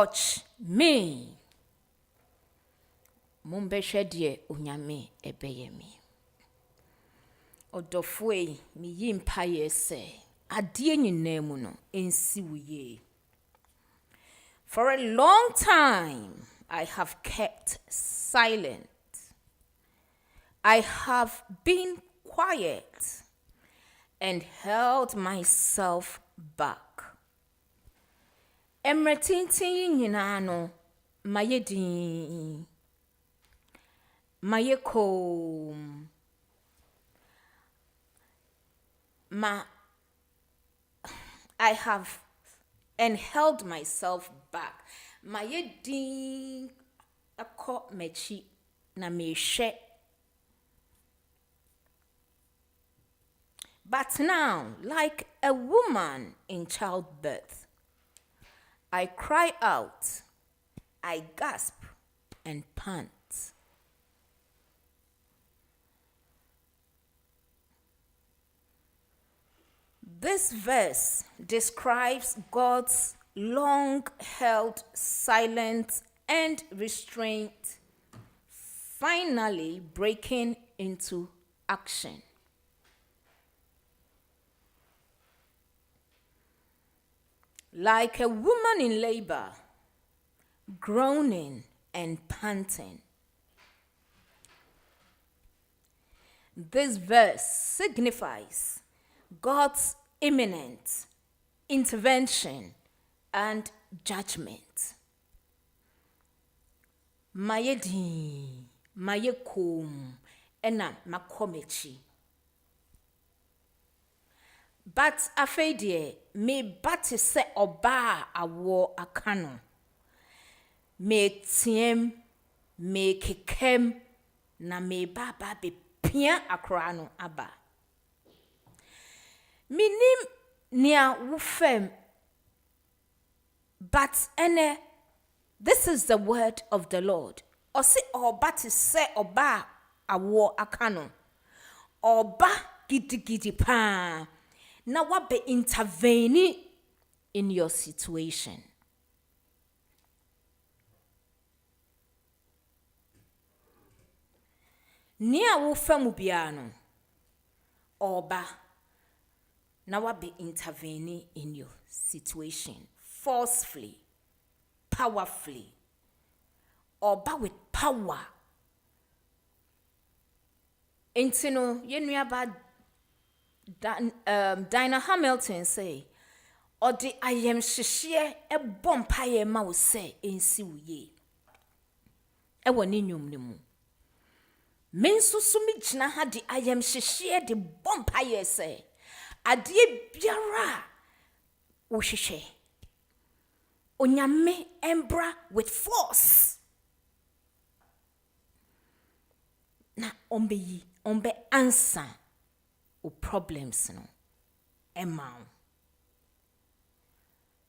watch me. Mumbeshedie unyame ebeyemi. Odofwe mi yimpaye se. Adie nyinemu no ensi wuye. For a long time, I have kept silent. I have been quiet and held myself back. Emretintin nyinano mayedin mayekom I have and held myself back. Mayedin akọ mechi na mehwe. But now, like a woman in childbirth, I cry out, I gasp and pant. This verse describes God's long-held silence and restraint finally breaking into action. Like a woman in labor, groaning and panting. This verse signifies God's imminent intervention and judgment. Mayedi, mayekum, ena makomechi. But afedie me bati se oba awo akano. Me tiem, me kekem, na me baba be pia akrano aba. Minim nia wufem, but ene, this is the word of the Lord. Osi oba ti se oba awo akano. Oba gidi pa. Now what be intervening in your situation? Nia wo famu biano oba now what be intervening in your situation forcefully, powerfully, oba with power. Intino yenuaba Dinah Hamilton say, or the I am shishie a bompaye ma wo say ensi wuye. E woni nwum nimu. Mensu sumi gina ha di I am shishie de bompaye say. Adie biara wo hwehwe. Onyame embra with force. Na ombe answer o problems no ema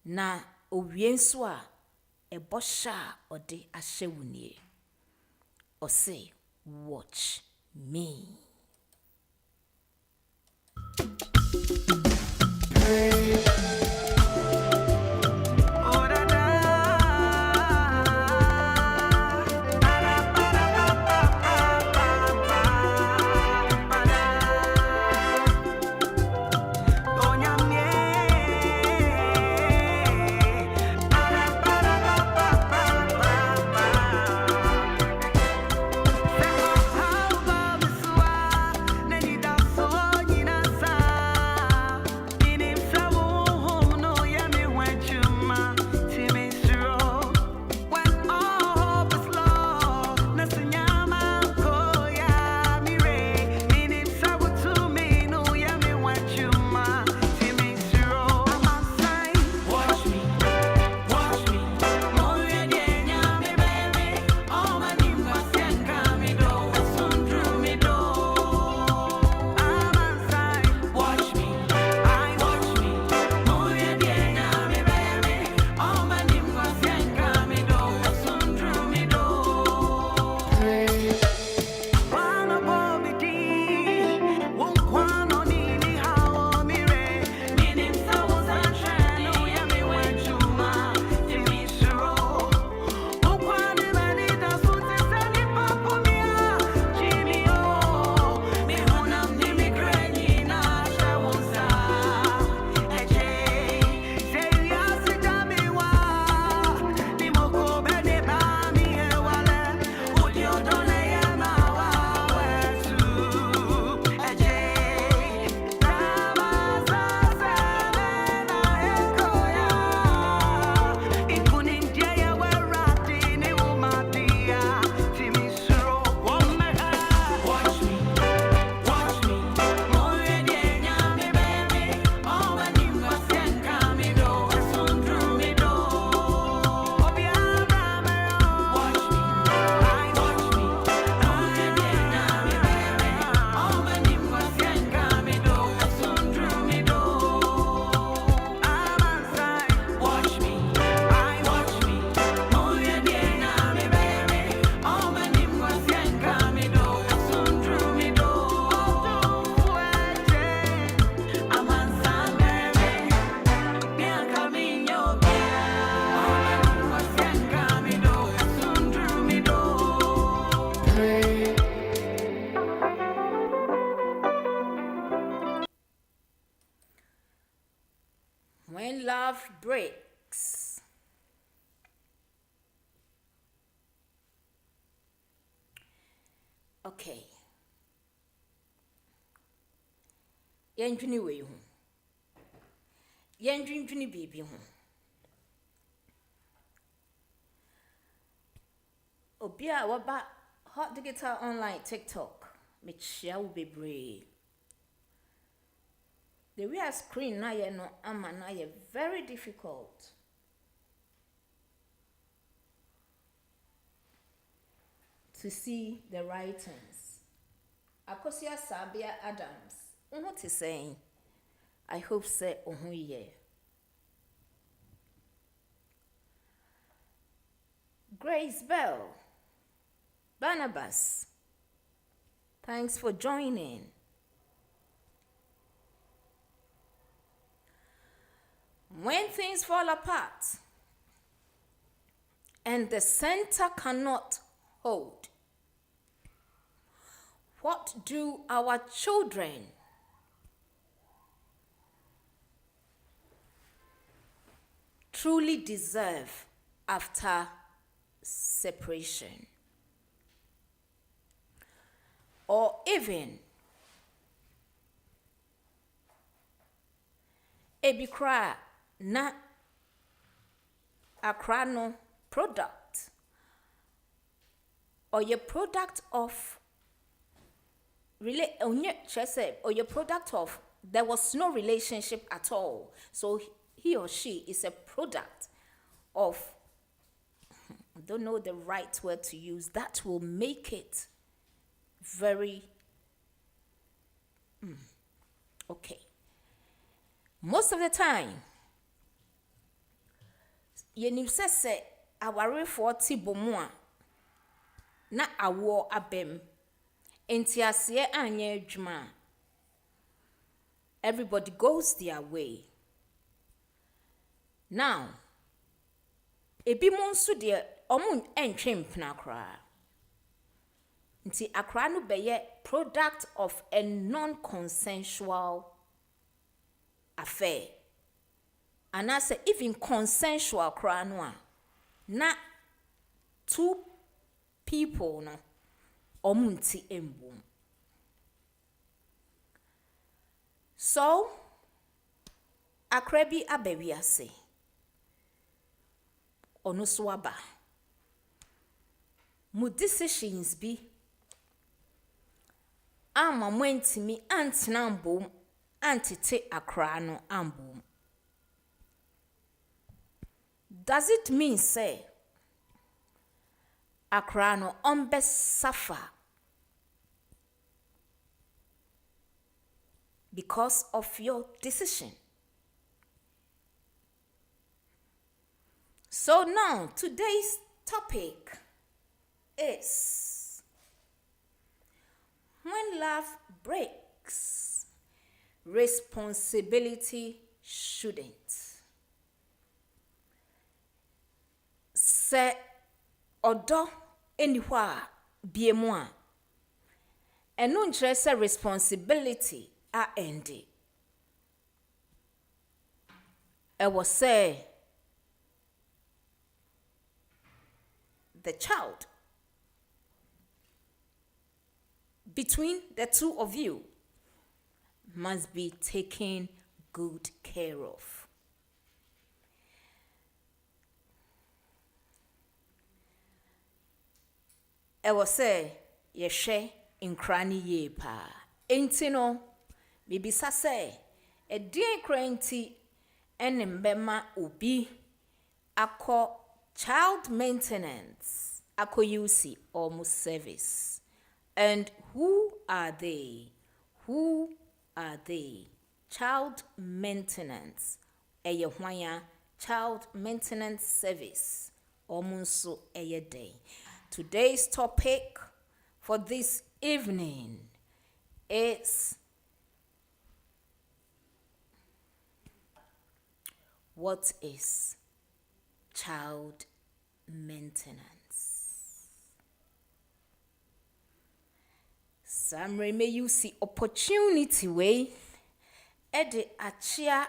na owienso a ebosha ode ahyewunie o say watch me. love breaks. Okay. Yendwini we hu. Yendwini bibi hu. Obia waba Hot Digital Online TikTok. Mechia will be brave. The real screen na ye no ama na ye very difficult. To see the writings. Akosia Sabia Adams. What is saying? I hope say ye. Grace Bell. Barnabas. Thanks for joining. When things fall apart and the center cannot hold, what do our children truly deserve after separation? Or even ebikra na akrano product or your product of or your product of there was no relationship at all, so he or she is a product of, I don't know the right word to use, that will make it very okay. Most of the time, yenim sese aware for tibomu na awo abem enti ase anya adwuma. Everybody goes their way. Now, ebi monsu de omun entwe mpna kra. Nti akra no beye product of a non-consensual affair. And I say even consensual kra no a na two people no omunti embum. So akra bi abawi ase. Ono so aba. Mu decisions bi ama mwentimi antena mbom antete akra no ambom. Does it mean say akra no ombe suffer because of your decision? So now today's topic is when love breaks, responsibility shouldn't. Se odo anywhere biemwa. And no interest responsibility a endi. I was say the child between the two of you must be taken good care of. I was say yeshe in cranny ye pa. Entino bibisa say a dear cranty and mbema ubi ako child maintenance ako yusi almost service. And who are they? Who are they? Child maintenance. Eyehwanya child maintenance service. Almost so a day. Today's topic for this evening is what is child maintenance? Some may you see opportunity way ede achia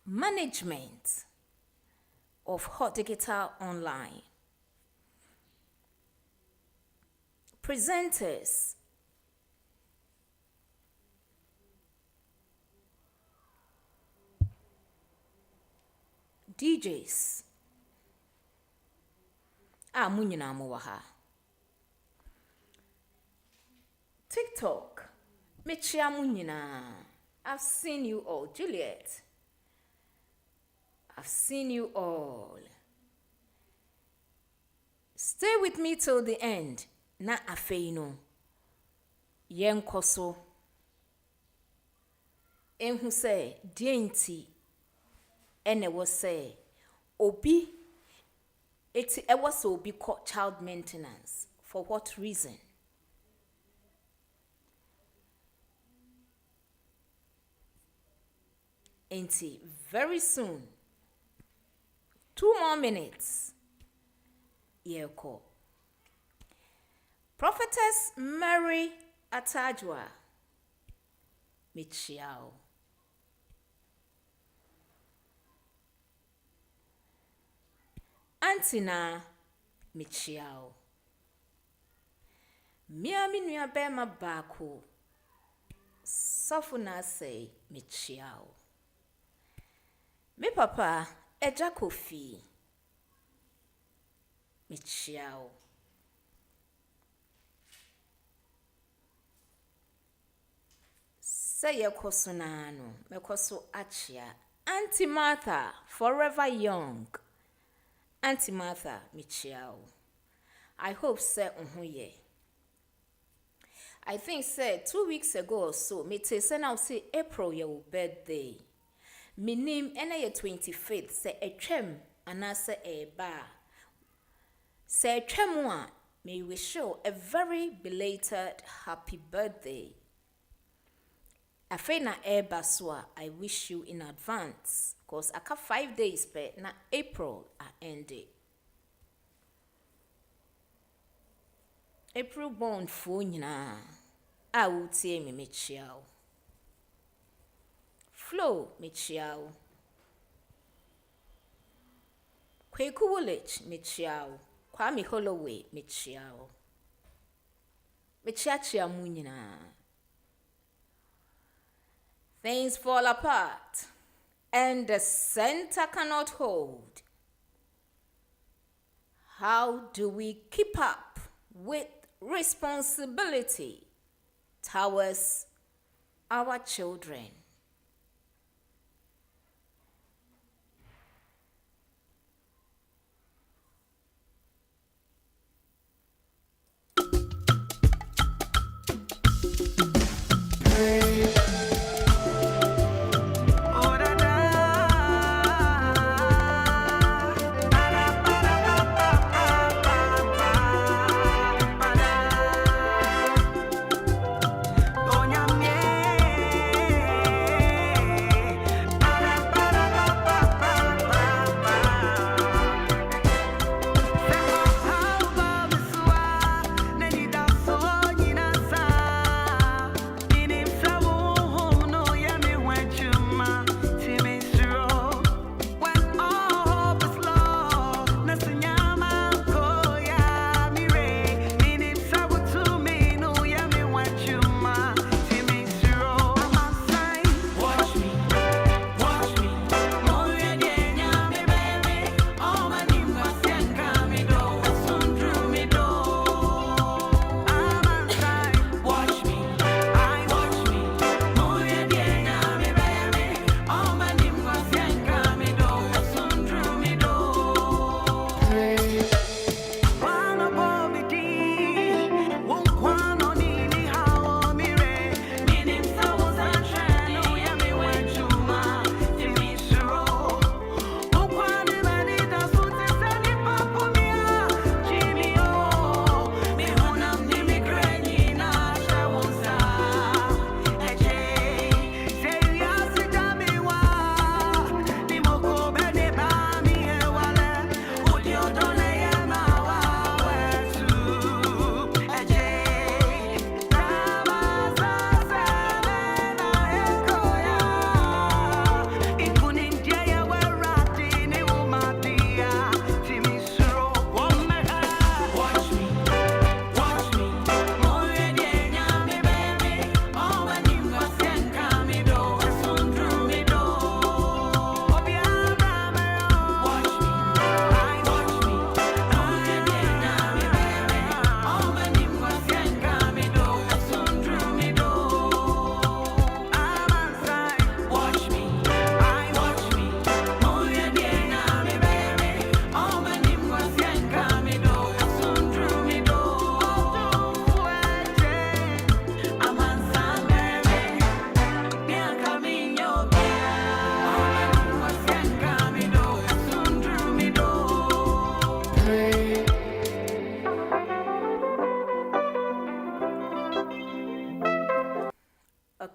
management of Hot Digital Online, presenters, DJs, mo nyinaa mo wɔ ha. TikTok, mekyia mo nyinaa. I've seen you all. Juliet, I've seen you all. Stay with me till the end. Na afei no. Yenko so. Enhu say, dienti. Ene was say, obi. It was obi called child maintenance. For what reason? Enti, very soon. 2 more minutes. Yeko. Prophetess Mary Atajwa. Michiao. Antina Michiao. Miami nua bema bako. Sofuna say Michiao. Me papa eja kofi. Michiao. Say yekoso nano, mekoso achia. Auntie Martha, forever young. Auntie Martha, Michiao. I hope say ye. I think say 2 weeks ago or so, me te say now say April your birthday. Me name ena 25th say etwem anase eba. Say etwem may wish you a very belated happy birthday. Afei na eba so I wish you in advance cause aka 5 days pe na April ended. April born fo nyina a wotie me mechiao. Flow mechiao. Kweku Village mechiao. Kwame Holloway mechiao. Mechiachia mu nyina. Things fall apart and the center cannot hold. How do we keep up with responsibility towards our children?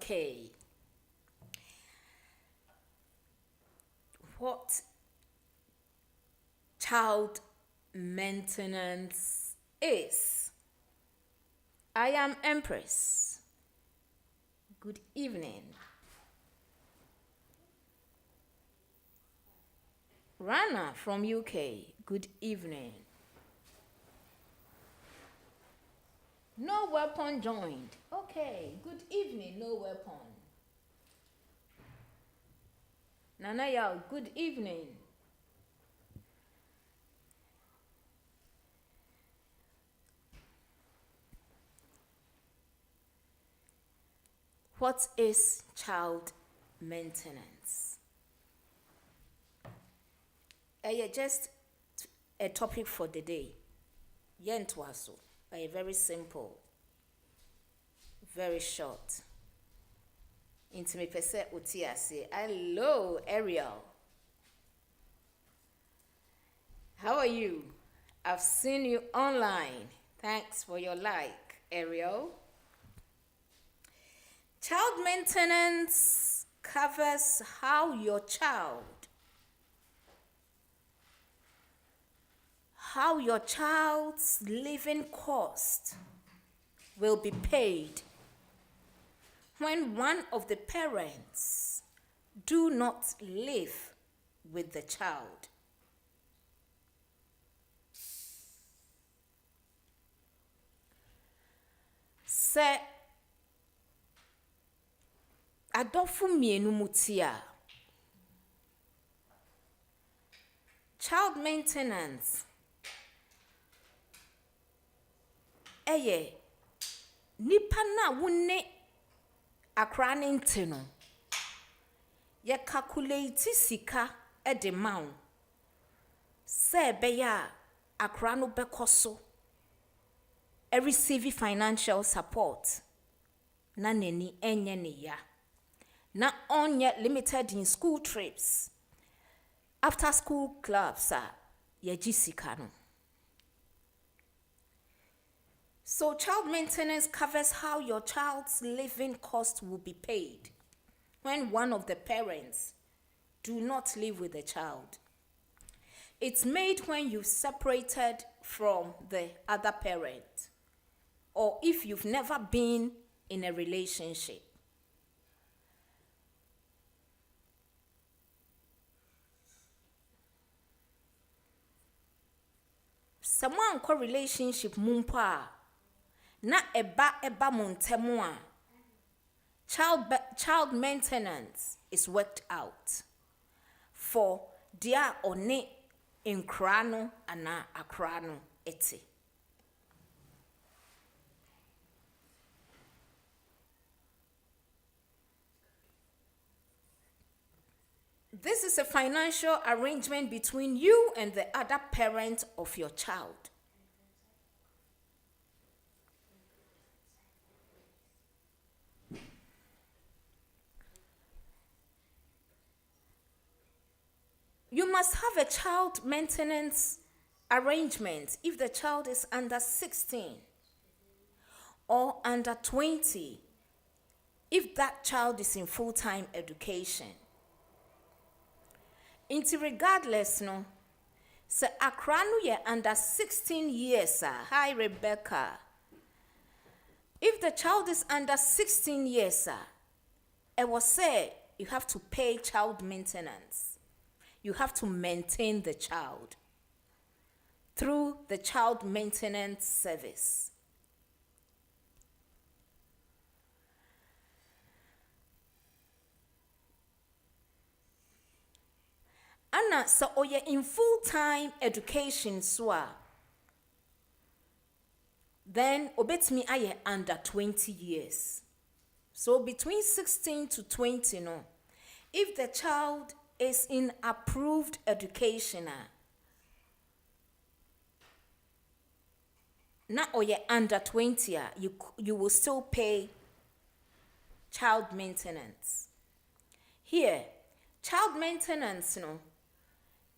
Okay. What child maintenance is? I am Empress. Good evening. Rana from UK. Good evening. No weapon joined. Okay. Good evening. No weapon. Nana Yao. Good evening. What is child maintenance? Just a topic for the day. Yentwaso. Very simple. Very short. Intime pese utiase. Hello, Ariel. How are you? I've seen you online. Thanks for your like, Ariel. Child maintenance covers how your child's living cost will be paid when one of the parents do not live with the child. Se adofo mienu mutia. Child maintenance nipa na wone akra ne nte no ye calculate sika de ma wo se be ya akra no bekoso receive financial support na nani enye ne ya na onye limited in school trips after school clubs ye sika no. So child maintenance covers how your child's living cost will be paid when one of the parents do not live with the child. It's made when you've separated from the other parent or if you've never been in a relationship. Someone call relationship mumpa na eba montemo a child maintenance is worked out for dia one nkra no ana akra no ete. This is a financial arrangement between you and the other parent of your child. You must have a child maintenance arrangement if the child is under 16 or under 20, if that child is in full-time education. Inti regardless no, se akra no ye under 16 years hi Rebecca. If the child is under 16 years it was say you have to pay child maintenance. You have to maintain the child through the child maintenance service. Anna so oye in full-time education so then obetimi aye under 20 years. So between 16 to 20 no. If the child is in approved education na oye under 20 you will still pay child maintenance. Here, child maintenance no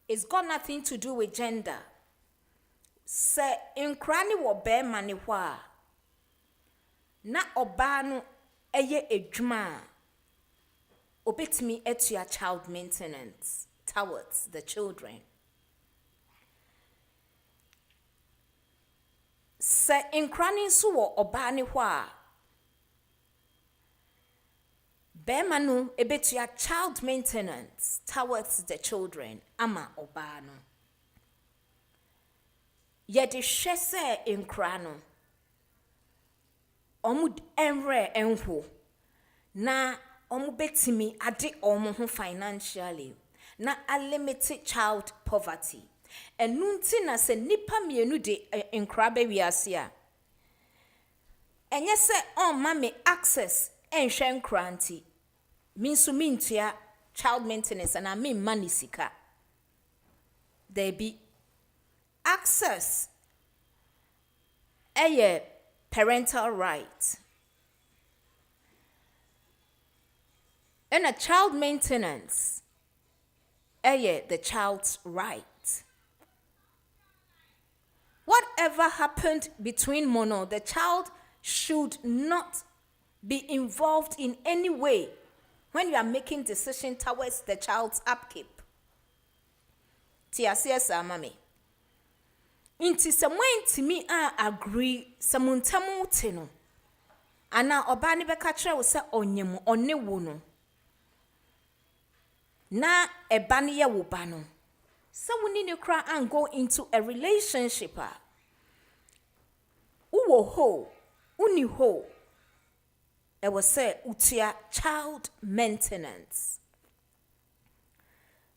it's got nothing to do with gender. Se nkra ni wo be ma ni hwa na oba no eye edwuma obetimi etua child maintenance towards the children. Se inkrani nso wo oba ne ho a bema no ebetua child maintenance towards the children ama oba no. Yede hwe se inkra no omud enre enho na betimi ade ho financially na a limited child poverty. Enunti na se nipa mienu de inkra be wiase a enye se ma me access enhwe nkra nti minsu mintua child maintenance and me money sika. There be access parental right. And a child maintenance the child's right. Whatever happened between mono, the child should not be involved in any way when you are making decision towards the child's upkeep. Tiasiasa mami. Inti someone to me agree samuntamu teno. Ana obani bekatre wo se onyemu onne wo no. Na ebani ye wo ba no. So we need to cry and go into a relationship. Uwo ho, uni ho. I was say utia child maintenance.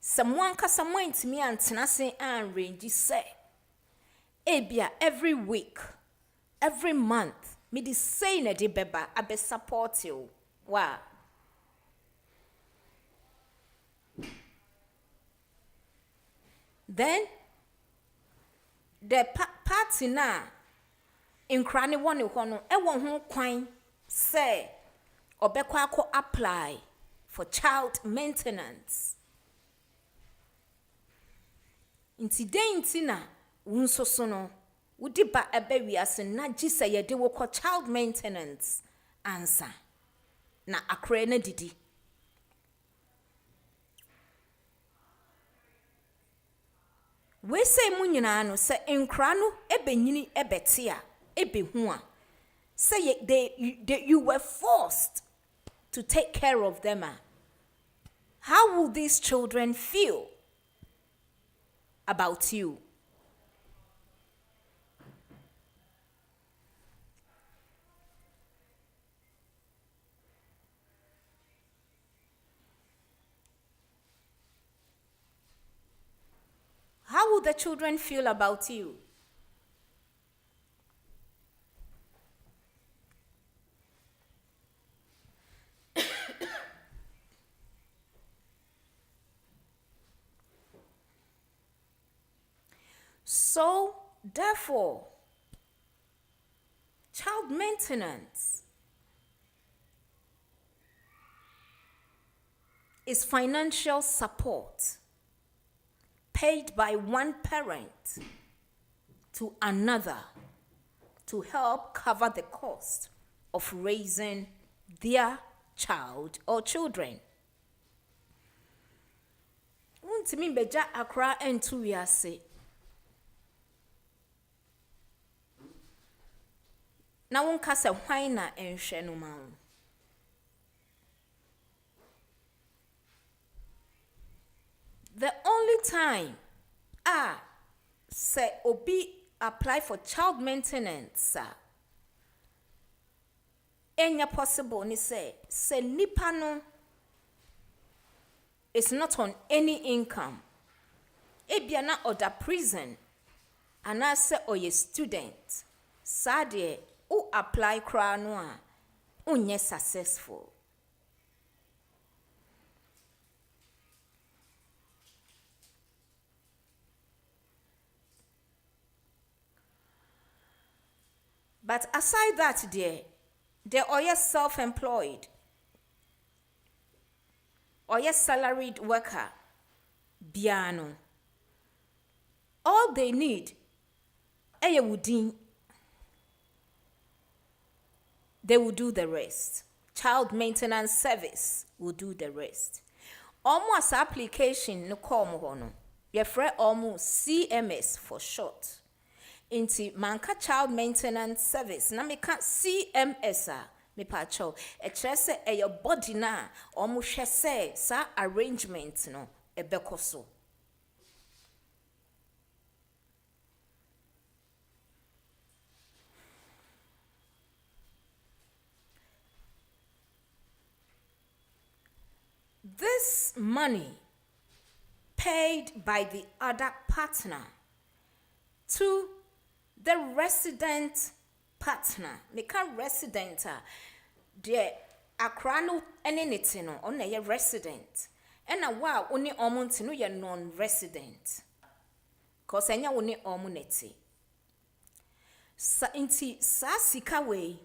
Someone to me and tenase and range say. Ebia every week, every month, me di say na di beba abe support you. Wow. Then the party na in cranny one hono e won ho kwan say obekwa akọ apply for child maintenance. Inti denti na unsoso no wudi ba ebe wiase na gise ye de wo child maintenance answer na akre na didi. We say mu nyina no se nkra no ebenyini ebete a ebehu a say you were forced to take care of them. How will these children feel about you? How will the children feel about you? So, therefore, child maintenance is financial support paid by one parent to another to help cover the cost of raising their child or children. Untimi beja akra entu wiase. Na wonka se hwan na enhwe no ma wo. The only time say obi apply for child maintenance enya possible ni say nipa no is not on any income. Ebia na order prison and I say oye student sade o apply kra no a unye successful. But aside that, they are self-employed or salaried worker, biano. All they need, they will do the rest. child maintenance service will do the rest. Almost application no call mo hono. Yefre almost CMS for short. Inti manka child maintenance service na meka CMS a me pacho e kire se e your body na almost hwe se sa arrangement no e bekoso. This money paid by the other partner to the resident partner. Meka resident de akra no ene neti no on ye resident. Ena wa oni omo no ye non-resident. Cause enya oni omo neti. Sa inti sa sika we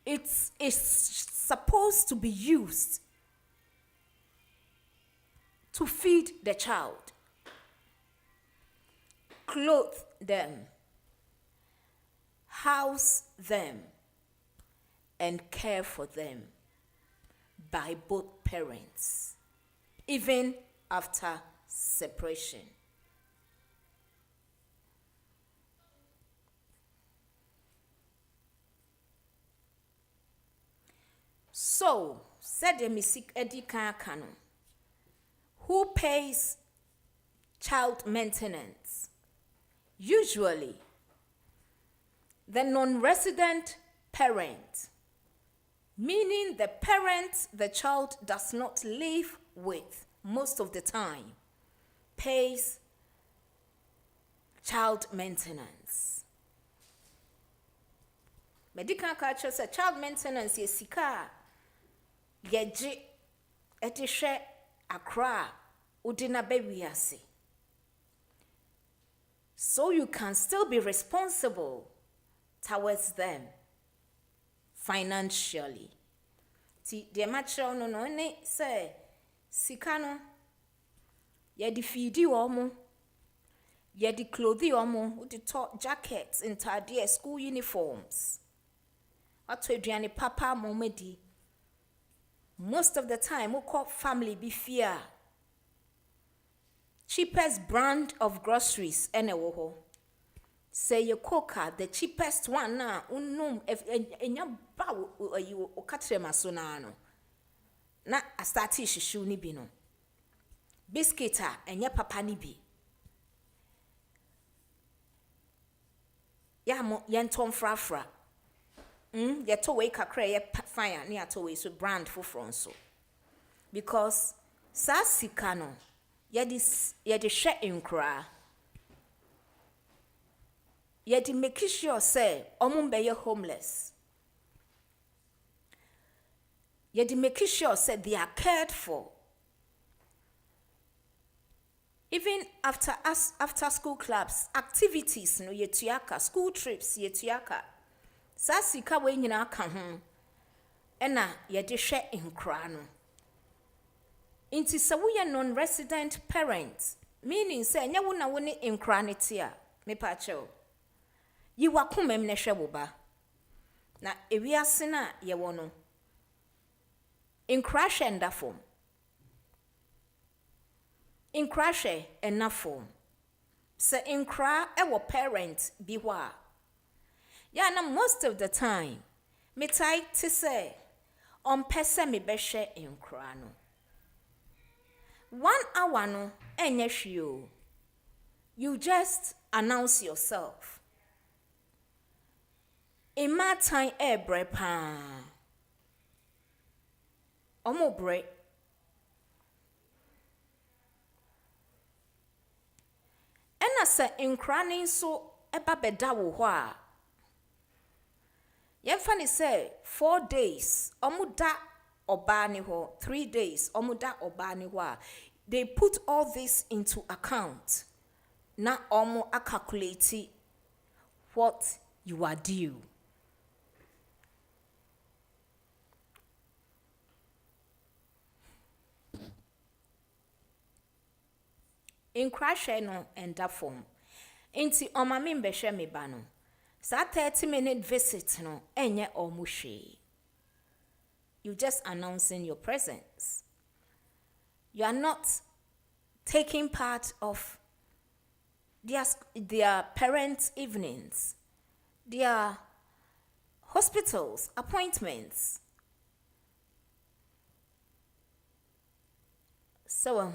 it's supposed to be used to feed the child, clothe them, house them, and care for them by both parents, even after separation. So, said the Misik Edika Kano, who pays child maintenance? Usually, the non-resident parent, meaning the parent the child does not live with most of the time, pays child maintenance. Medical culture says child maintenance is sika. Yeji etishe akra udina bewiase. So you can still be responsible towards them financially. Ti de machro no ne say sika no ye di feedi omo ye di clothing omo udi to jackets entire school uniforms. Ato aduane papa momedi. Most of the time, we call family be fear. Cheapest brand of groceries, woho. Say your coca, the cheapest one na unum enya ba you okatre masonano. Na astati shishu ni bino. Biscuita enya papa ni bi. Ya mo yentom frafra. Ye to we kakra ye fire ni ato we so brand for so because sa sika no ye de hwe nkra ye de make sure say omum be ye homeless, ye de make sure say they are cared for even after school clubs activities no ye tuaka school trips ye tuaka. Sa sika we nyina ka ho ena ye de hwe nkra no inti se wo ye non-resident parent, meaning say nya wo na wo ne nkra ne te a me pa cheo yi wa komam ne hwe wo ba na ewiase na ye wo no nkra hwe nda fom nkra hwe ena fom se nkra e wo parent bi ho a yeah, na most of the time, me try to say, pese me beshe in krano. 1 hour no, enye you just announce yourself. In my time, bre pa. Omo bre. Ena se in krani so eba beda wo ho a. Yemfani say 4 days omuda obani ho 3 days omuda obani ho. They put all this into account. Na omo a calculate what you are due. In crash no and that form. Inti oma mi mbehwe me ba no. Sa 30-minute visit no enye omushi. You just announcing your presence. You are not taking part of their parents' evenings, their hospitals, appointments. So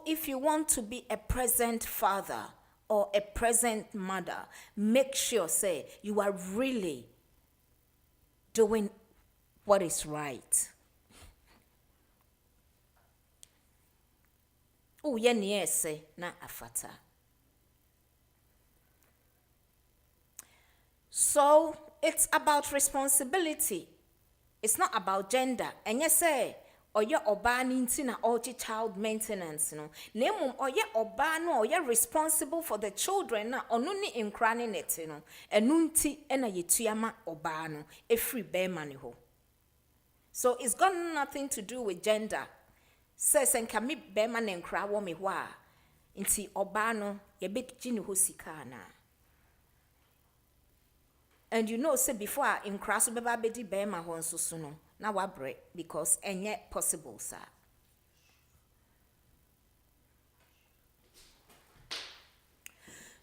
if you want to be a present father or a present mother, make sure, say, you are really doing what is right. Oh, say na afata. So it's about responsibility. It's not about gender. And you say, or you're oba na child maintenance, no. Name or ye oba no, or you're responsible for the children na onuni in craning it, no. Enunti ena yetuyama oba no, a free bear money ho. So it's got nothing to do with gender. Says and can me bear man and cry wo me wa. Inti oba no, ye bit jini ho sikana. And you know, say before in crass beba bedi bema hon susuno. Na wabre because enye possible, sir.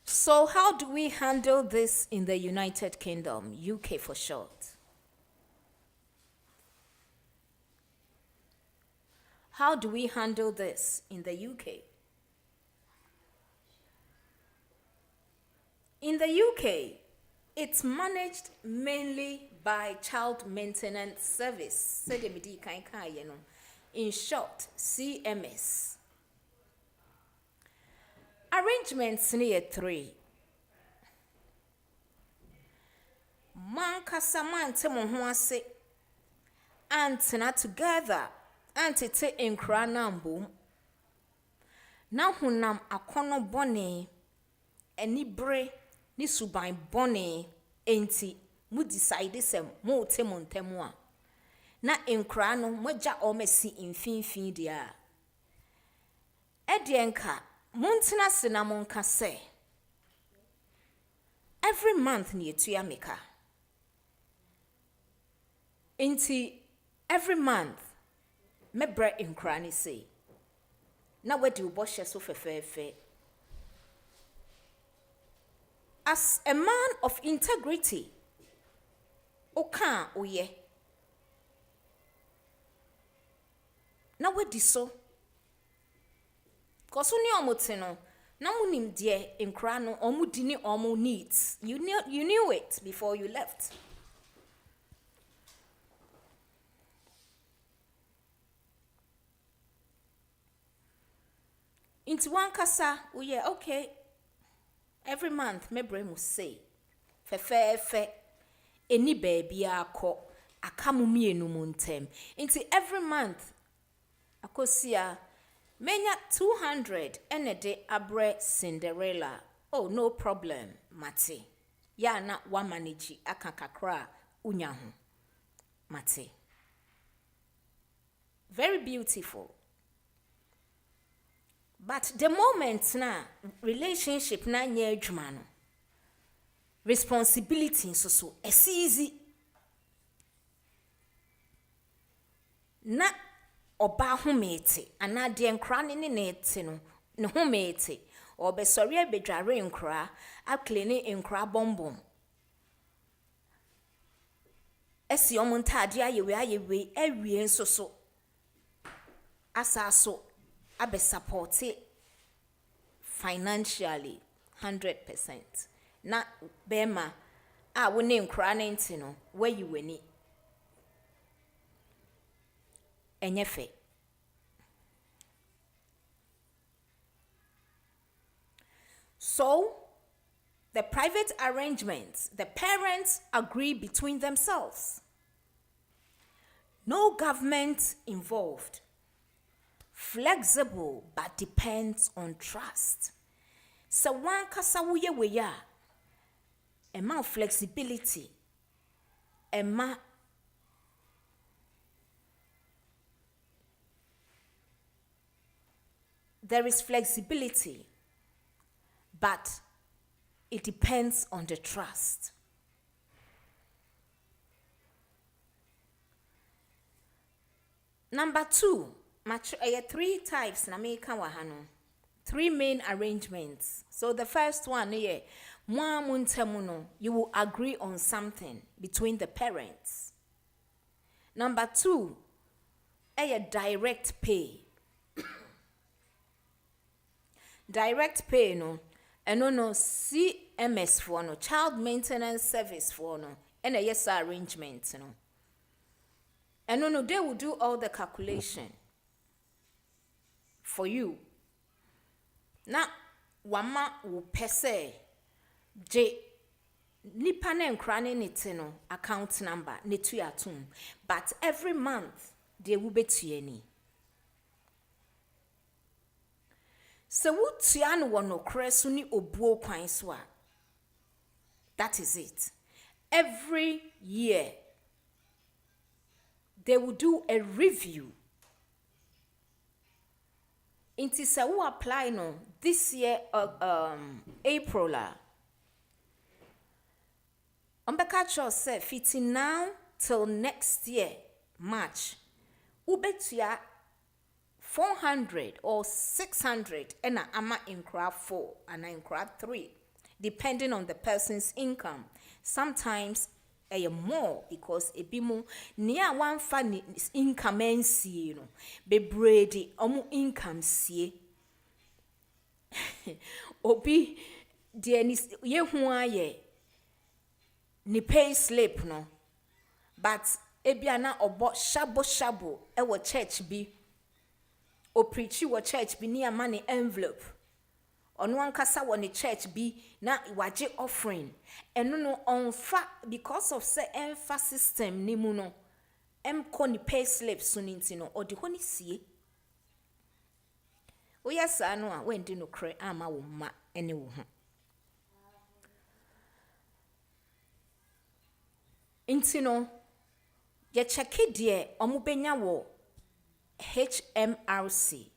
So how do we handle this in the United Kingdom, UK for short? How do we handle this in the UK? In the UK, it's managed mainly by child maintenance service. In short, CMS. Arrangements near 3. Man kasaman temo huase. Antina together. Antite enkra nambo. Na hunam akono bone. Enibre. Ni suban bone enti mu decide sem mo temo ntemo a na enkra no moja omesi mfinfin dia edienka montina sena monka se every month ni etua meka enti every month mebra enkra ni say na wadi uboshe so fefefe. As a man of integrity, oka oye. Na wedi so. Koso ni omotino. Na munim die enkra no omu dini omu needs. You knew it before you left. Into one kasa, oye, okay. Every month, my brain will say, fe, any baby ako, akamumi enumontem. Into every month, akosia, menya 200 and a day abre Cinderella. Oh, no problem, Mate. Ya na wa manage akakakra unyahu. Mate. Very beautiful. But the moment na relationship na nye adwuma no responsibility so it's easy na oba homete ana de nkra ne ete no ne homete obesori abedware nkra akleni nkra bombom esi omuntade ayewe awie nso asaso abe support financially 100%. Na bema wone nkra na nti no where you weni enyefe. So the private arrangements, the parents agree between themselves. No government involved. Flexible but depends on trust. So one kasa wuye weya, ema flexibility, ema there is flexibility, but it depends on the trust. Number 2, 3 types na me ka wa ha no. 3 main arrangements. So the first one here, you will agree on something between the parents. Number 2, direct pay. Direct pay no, no CMS for no, child maintenance service for no, and a yes arrangement no. No, they will do all the calculation for you. Now, wama will pese J nipa na nkra ne nete no account number ne tu atum, but every month they will betu ani. So wutua no wono kreso ni obuo kwan so a, that is it. Every year they will do a review. Inti se wo apply no this year April la. Ombeka cho say fitting now till next year March. Ubetua 400 or 600 and ama in crowd 4 and in crowd 3 depending on the person's income. Sometimes more because a bimu near one funny income and see no be brady income see obi de ye hu aye ni pay slip no but ebia na obo shabo e wo church bi o preach wo church bi near money envelope ono ankasa wo ne church bi na waje offering eno no onfa because of say enfa system ni mu no emko ni pay slip so ninti no odi ho ni sie o yesa no a wendi no kre ama wo ma ene wo ho inti no ye check de omo benya wo HMRC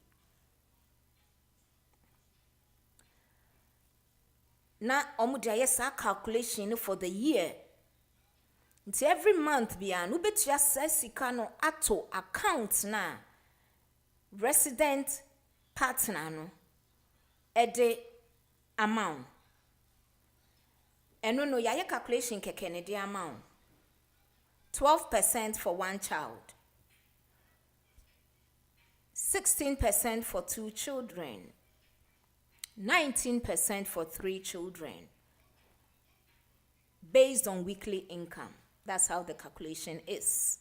na omu dia yesa calculation for the year. Nti every month bia no betua sika no ato account na resident partner no ede amount. Eno no ya calculation keke ne de amount. 12% for one child. 16% for 2 children. 19% for 3 children, based on weekly income. That's how the calculation is.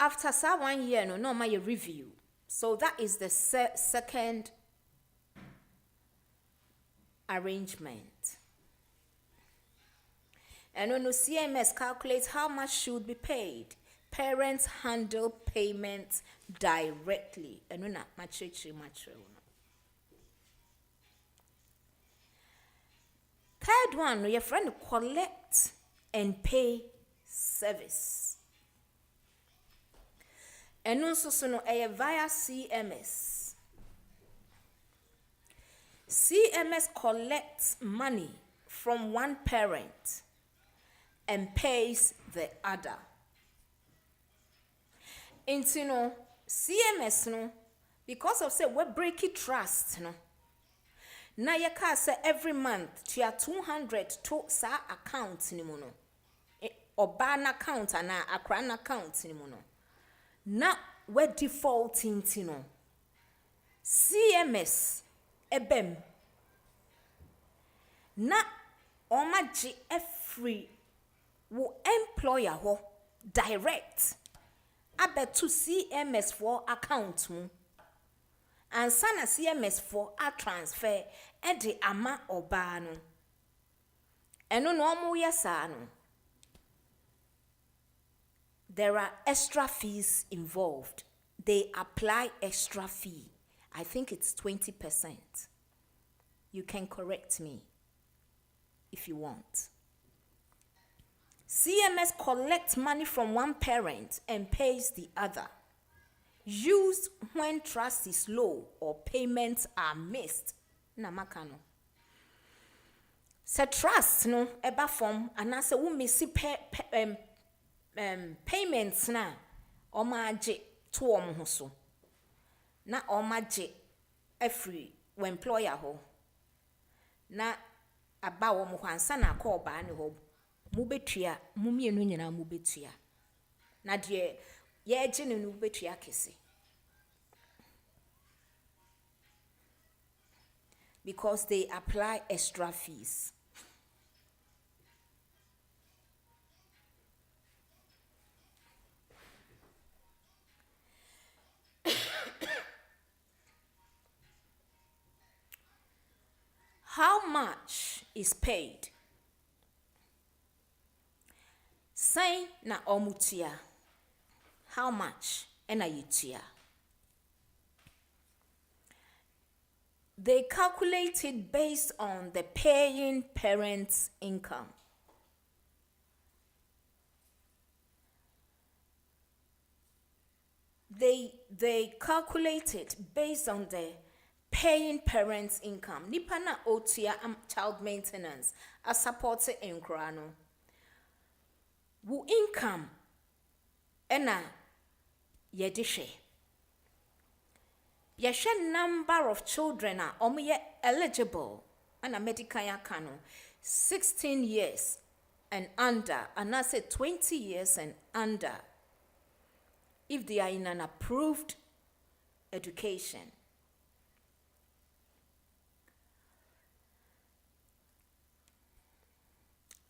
After 1 year, no my review. So that is the second arrangement. And when CMS calculates how much should be paid, parents handle payments directly. And when third one, your friend collect and pay service. And also via CMS. CMS collects money from one parent and pays the other. And CMS no, because of say we breaking trust no. Na ye ka say every month to your 200 to sa account ni mo no. Oba na account and akra na account ni mo no. Na we defaulting no. CMS ebem na omaji every wo employer ho direct abetu CMS for account mu and sana CMS for a transfer e de ama oba no eno no omo yesa no. There are extra fees involved. They apply extra fee. I think it's 20%. You can correct me. if you want. CMS collects money from one parent and pays the other. Used when trust is low or payments are missed. Na makano. Se trust no eba form anase wo missy payments na omaje to ho so. Na omaje every employer ho. Na aba wo mo kwansa na call ba ne ho. Mu betua mu mienu nyina mu betua. Na de ye gye ne no betua kese. Because they apply extra fees. How much is paid? Say na omutia. How much? Ena yitia. They calculate it based on the paying parent's income. They calculate it based on the paying parents' income. Nipa na otia child maintenance a support enkra no. Wo income ena yedihwe. Yeshe number of children are eligible and a medical yakano 16 years and under, and I say 20 years and under if they are in an approved education.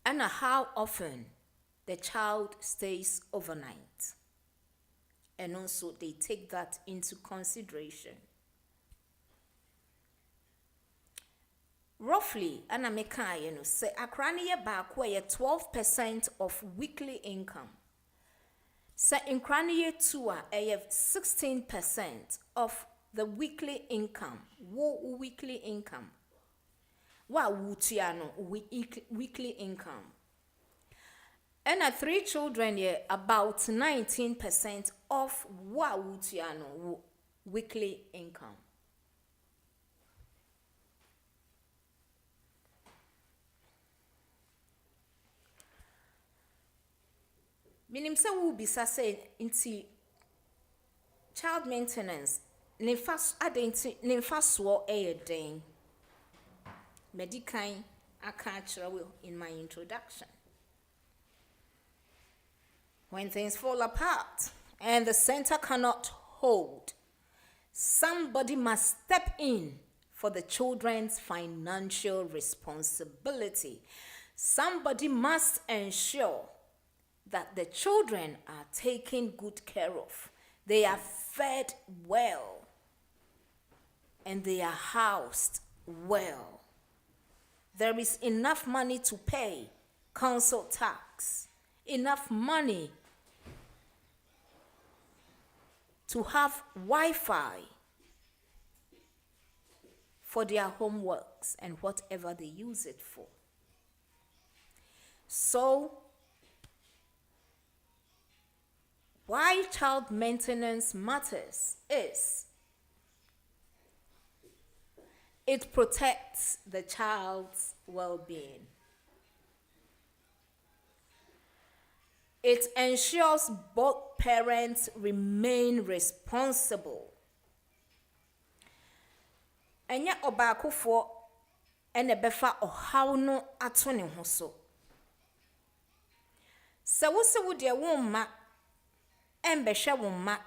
And how often the child stays overnight. And also they take that into consideration. Roughly, anameka say akraniye back where 12% of weekly income. Say inkraniye tua 16% of the weekly income. Wo weekly income. Wa wutiano weekly income. And 3 children about 19% of wa wutiano weekly income. Minim se wo bisa say inti child maintenance ne fa so den. Medikai aka in my introduction. When things fall apart and the center cannot hold, somebody must step in for the children's financial responsibility. Somebody must ensure that the children are taken good care of. They are fed well and they are housed well. There is enough money to pay council tax, enough money to have Wi-Fi for their homeworks and whatever they use it for. So, why child maintenance matters is it protects the child's well-being. It ensures both parents remain responsible. Enya obakufo ene befa ohaw no ato ne ho so. Se wo de wo ma embehwe wo ma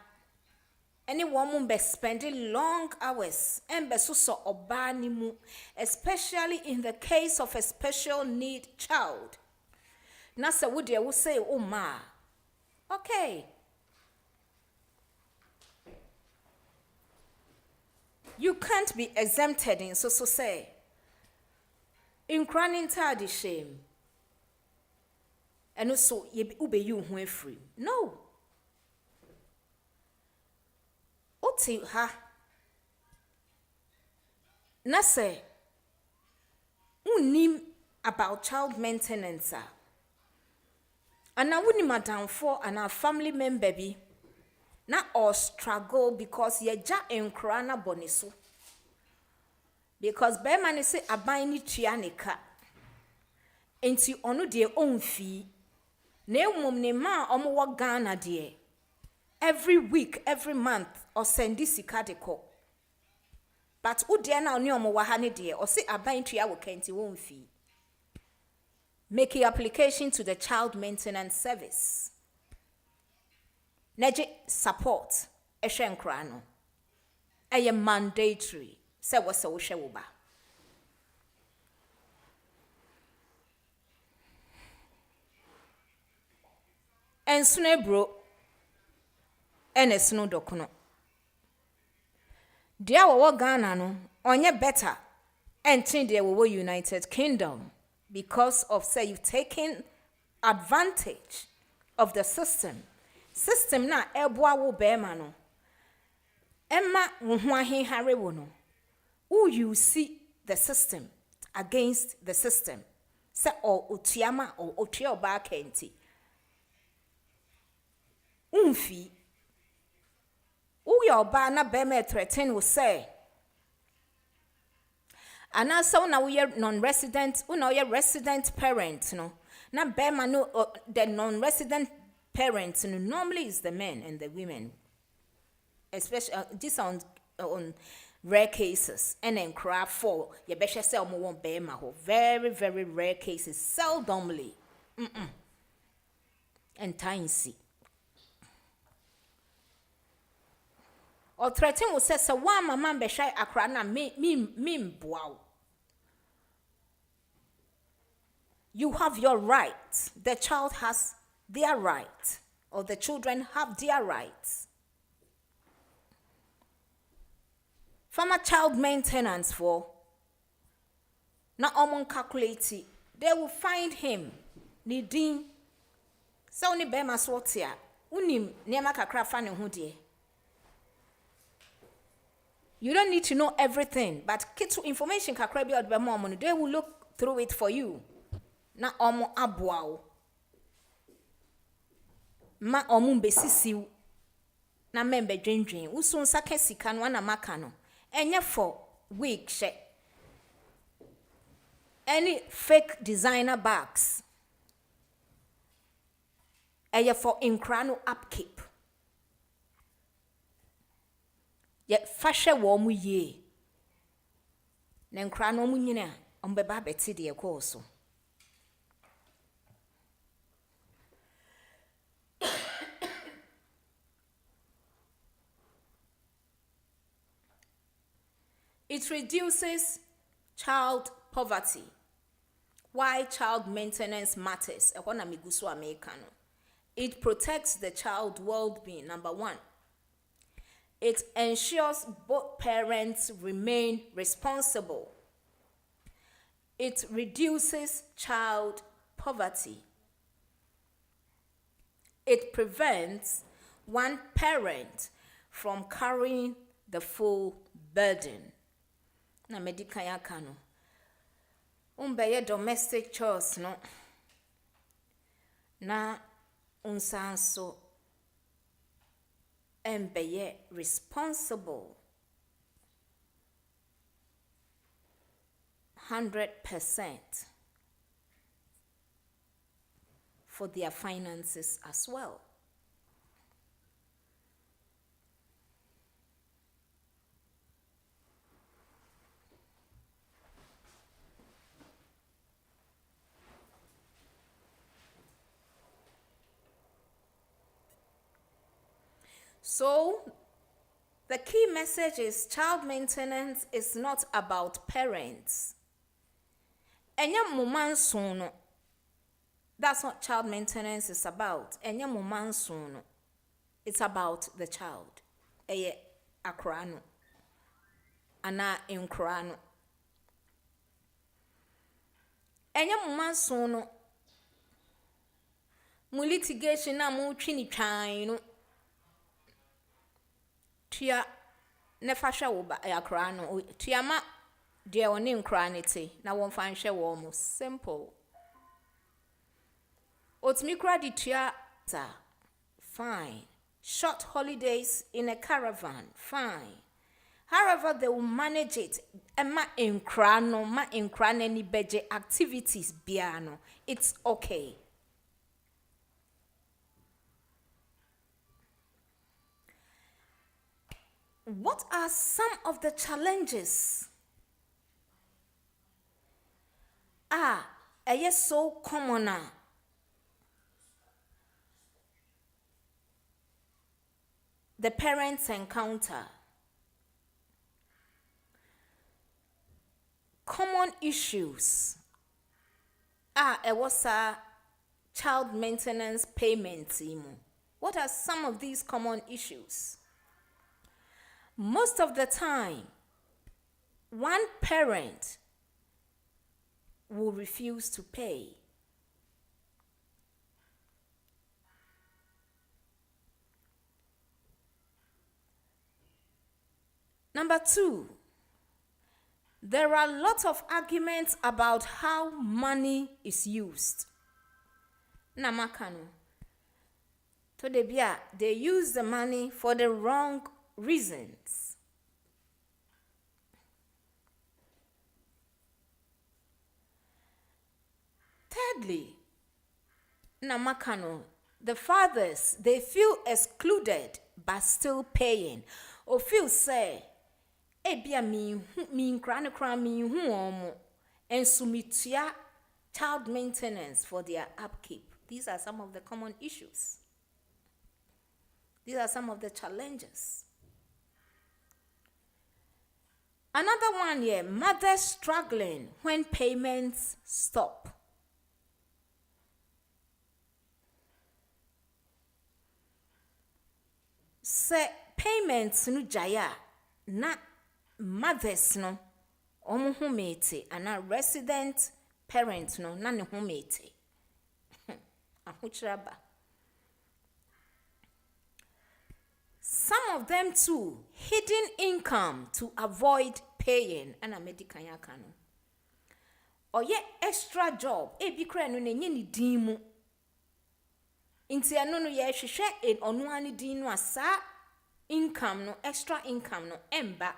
ene wo mo be spending long hours embe so oba ni mu, especially in the case of a special need child. Na se wo de wo say o ma, okay, you can't be exempted in so say in crying tardy shame and also ye ube you when free. No. Oti ha na se unim about child maintenance. And I wouldn't madam for and our family member be na or struggle because ye ja enkrana boniso. Because be man say aban ni tua ne ka. Enti onu de own fee. Na emum ne ma omo wo Ghana de. Every week, every month or send this sika de ko. But u de na oni omo wa ha ne de or say aban tua wo kenti own fee. Make your application to the child maintenance service. Neje support ehwe nkra no. Eye mandatory. Se wo se wo hwe wo ba. Ensuno bro enesunu dokono. Dia wo Ghana no onye better entin dia wo United Kingdom because of say you've taken advantage of the system. System na eboa wo be ma no. Emma wo ho ahehare wo no. Who you see the system against the system. Say o otiama or otia oba kenti. Umfi. Uya oba na be me threaten will say. And also now we are non-resident, una we are resident parent, no. Na be man no the non-resident parents no, normally is the men and the women. Especially this on rare cases and then cry for you better say omo won be ma ho. Very very rare cases, seldomly. And tiny. Or threaten will say so one mama be shy akra na me boaw. You have your right. The child has their right. Or the children have their rights. Farmer child maintenance for na omon calculate. They will find him needing so ni be maswotia. Unim niema kakra fa ne ho de. You don't need to know everything, but kitu information kakra bi odbe mo they will look through it for you. Na omo aboa ma omo besisiw na membe dwendwen usun saka sika no na maka no enye for week she any fake designer bags eye for incrano upkeep ye fashe wo mu ye na incrano mu nyina ombeba beti de ekoso. It reduces child poverty. Why child maintenance matters. It protects the child's well-being. Number one, it ensures both parents remain responsible. It reduces child poverty. It prevents one parent from carrying the full burden. Na medical yakano. Umbeye domestic chores no. Na unsanso embeye responsible 100% for their finances as well. So, the key message is child maintenance is not about parents. Enya muman sono. That's what child maintenance is about. Enya muman sono. It's about the child. Eye akrano. Ana inkrano. Enya muman sono. Mu litigation na mu twini twan no. Tia ne fasha wo ba akra no tia ma Dear onim cranity, now one find share almost simple. Otmi creditia, fine. Short holidays in a caravan, fine. However, they will manage it. Ma in any budget activities, biano. It's okay. What are some of the challenges? Yes, so common. The parents encounter. Common issues. It was a child maintenance payment. What are some of these common issues? Most of the time, one parent will refuse to pay. Number 2, there are lots of arguments about how money is used. Namakano. To the bia, they use the money for the wrong reasons. Thirdly, Namakano, the fathers, they feel excluded but still paying. Or feel say, ebia mi nkra mi hu omo enso mitua child maintenance for their upkeep. These are some of the common issues. These are some of the challenges. Another one here, mothers struggling when payments stop. Say payments no jaya na mothers no omo humete ana resident parents no na ne humete. Ahuchiraba. Some of them too, hidden income to avoid paying. Ana medical yakano. Or ye extra job. Ebi kra no nenye ni dimu. Inti ano no ye hwehwe en onu ani din no asa income no, extra income no emba.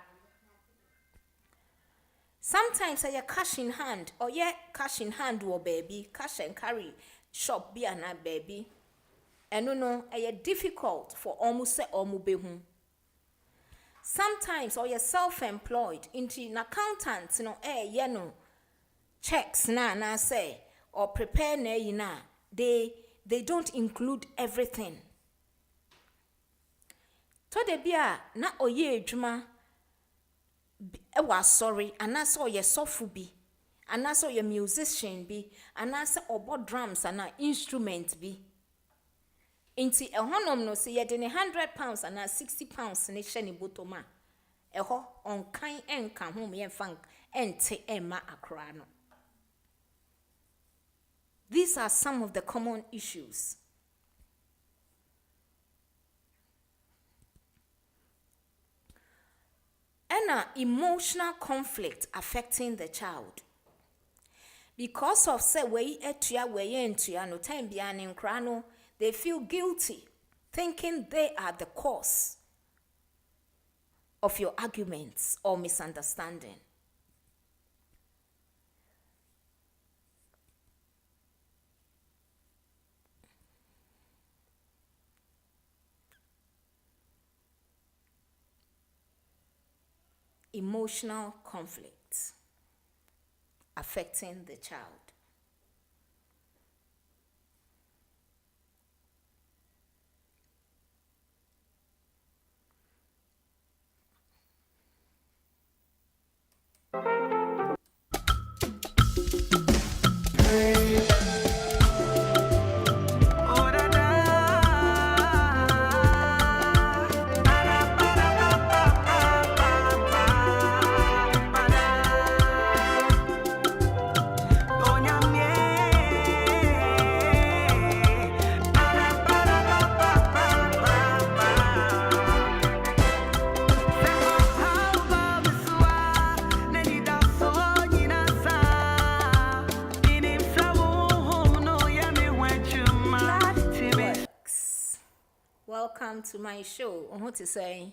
Sometimes I cash in hand or ye cash in hand wo baby, cash and carry shop be ana baby. And no, difficult for almost say behu. Sometimes or you're self-employed into an accountant, checks na say or prepare na they don't include everything. To de bia na oye adwuma sorry, and that's all your sofu bi, and that's all your musician be, and that's all drums and instrument be. Inti honom no se yede ne £100 and £60 ne hye ne botoma. Eho on kan enka ho me fan ente emma akra no. These are some of the common issues. And emotional conflict affecting the child. Because of say we etua we entua no time bia ne nkra no, they feel guilty, thinking they are the cause of your arguments or misunderstanding. Emotional conflict affecting the child. welcome to my show. What to say?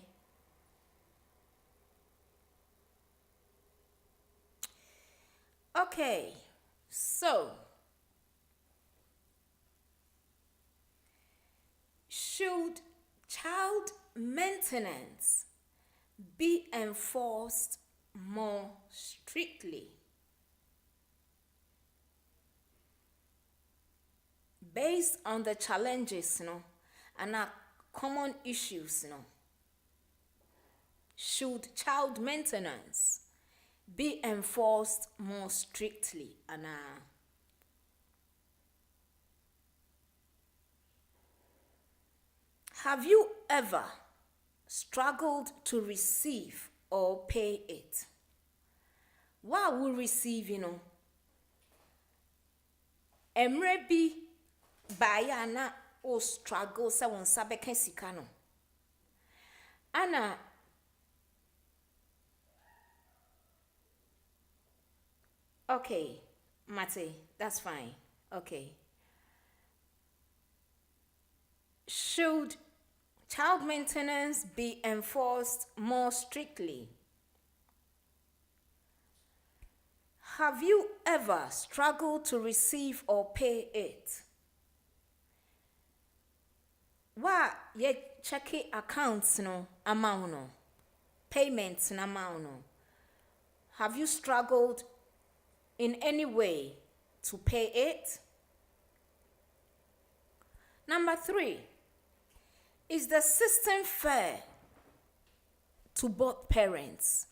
Okay, so should child maintenance be enforced more strictly? Based on the challenges, and our common issues, should child maintenance be enforced more strictly? And have you ever struggled to receive or pay it? While we receive, emre bi bayana o struggle sa won sabeka sika no. Ana okay, Mate, that's fine. Okay. Should child maintenance be enforced more strictly? Have you ever struggled to receive or pay it? Wa ye checking accounts amount payments amount. Have you struggled in any way to pay it? Number 3, is the system fair to both parents?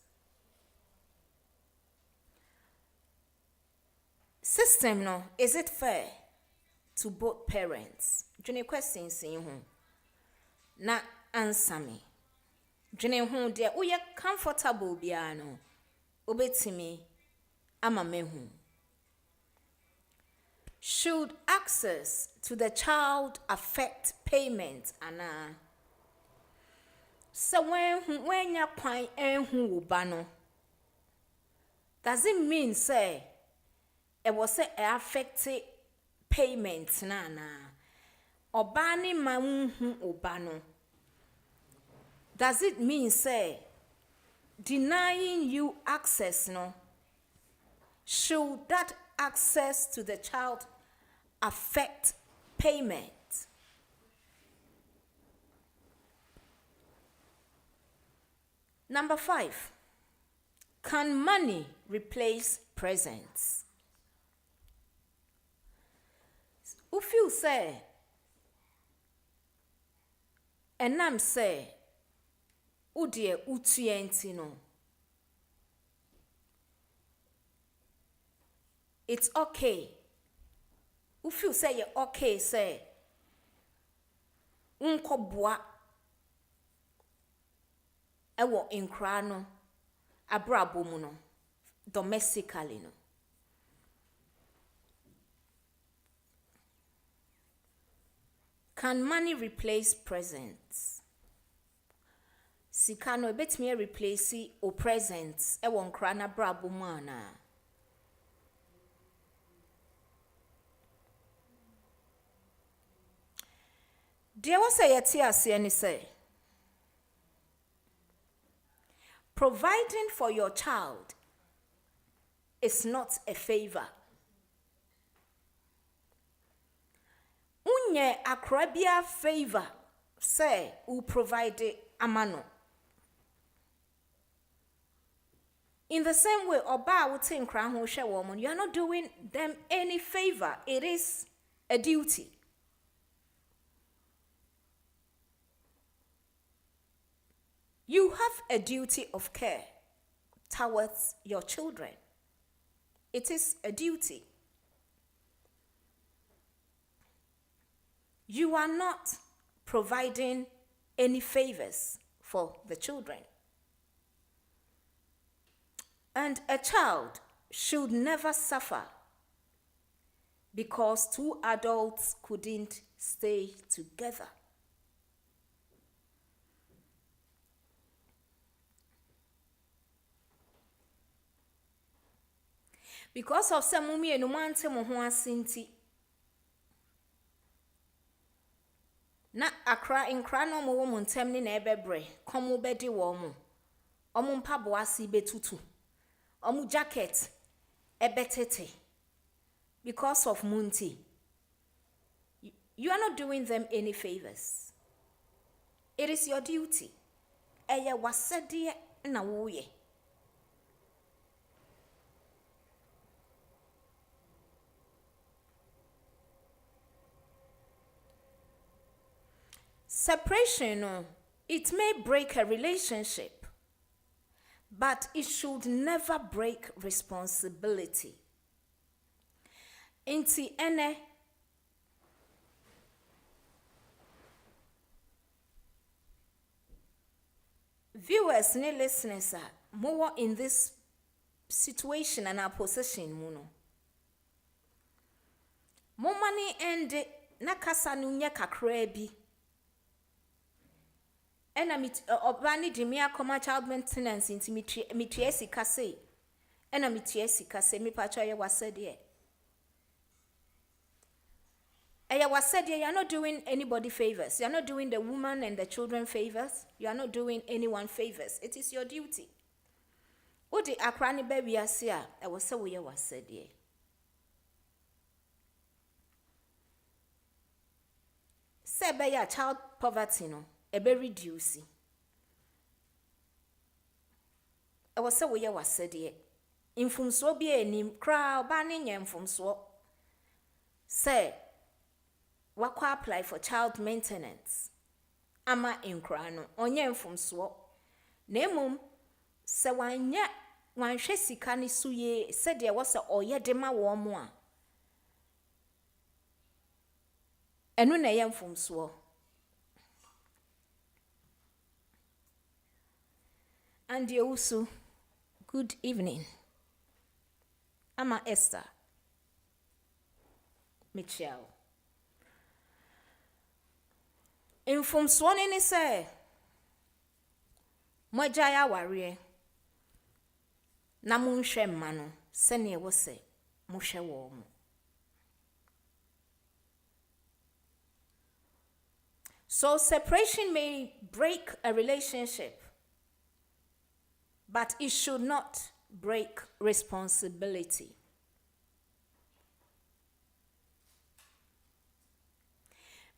System is it fair to both parents? June questions in who na answer me. June who de uye comfortable biano obetimi ama mehu. Should access to the child affect payment? Ana so when ya kwan enhu uba no, does it mean say it was say affected payment na oba ni ma unhu uba no? Does it mean say denying you access should that access to the child affect payment? Number 5, can money replace presents? If you say, and I'm say, udie utienti no, it's okay. If you say you're okay, say, unkobwa ewo inkra no, abrabo mu no, domestically no. Can money replace presents? Sika no ebetimi replace o presents ewo nkra na brabo mu ana. Dear was say yeti say, providing for your child is not a favor. Unye akrabia favor say who provide amano. In the same way, oba would think crown who share woman, you are not doing them any favor. It is a duty. You have a duty of care towards your children. It is a duty. You are not providing any favors for the children. And a child should never suffer because two adults couldn't stay together. Because of some mummy and one sinti. Na akra nkra no mo wo mo ntem ne na ebebre komo bedi wo mo omo mpabo ase betutu omo jacket ebetete because of munti. You are not doing them any favors. It is your duty. Eye wasede na wo ye. Separation, it may break a relationship, but it should never break responsibility. Inti ene viewers and listeners are more in this situation and our position muno. Mo money and na kasa no nya kakra bi. Ena obani de me akoma child maintenance inti mitue sika sei. Ena mitue sika sei me pacho ye wasede. You are not doing anybody favors. You are not doing the woman and the children favors. You are not doing anyone favors. It is your duty. Odi akrani baby asia, I was say we said ye. Say be ya child poverty no, e be reduce. I was say we said ye. Infumso bi enim kra oba ne nya infumso. Say wakwa apply for child maintenance ama nkra no onye mfomso na emom se wanya wanhwe sika ne suye se de wo se oye de ma wo mo a enu na ye mfomso. And also good evening ama Esther Michelle. Infumso ni se moja ya ware na munhwe mma no se ne wo se mohwe wo mo. So separation may break a relationship, but it should not break responsibility.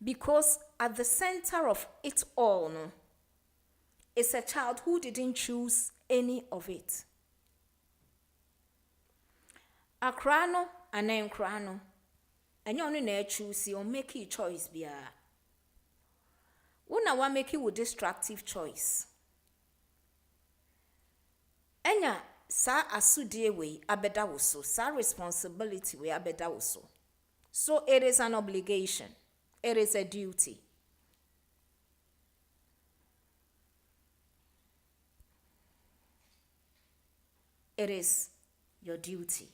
Because at the center of it all no, is a child who didn't choose any of it. Akrano and enkrano, and you only na choose you make a choice bia. Una wa make you destructive choice. Enya sa asudie we abeda woso, sa responsibility we abeda woso. So it is an obligation. It is a duty. It is your duty.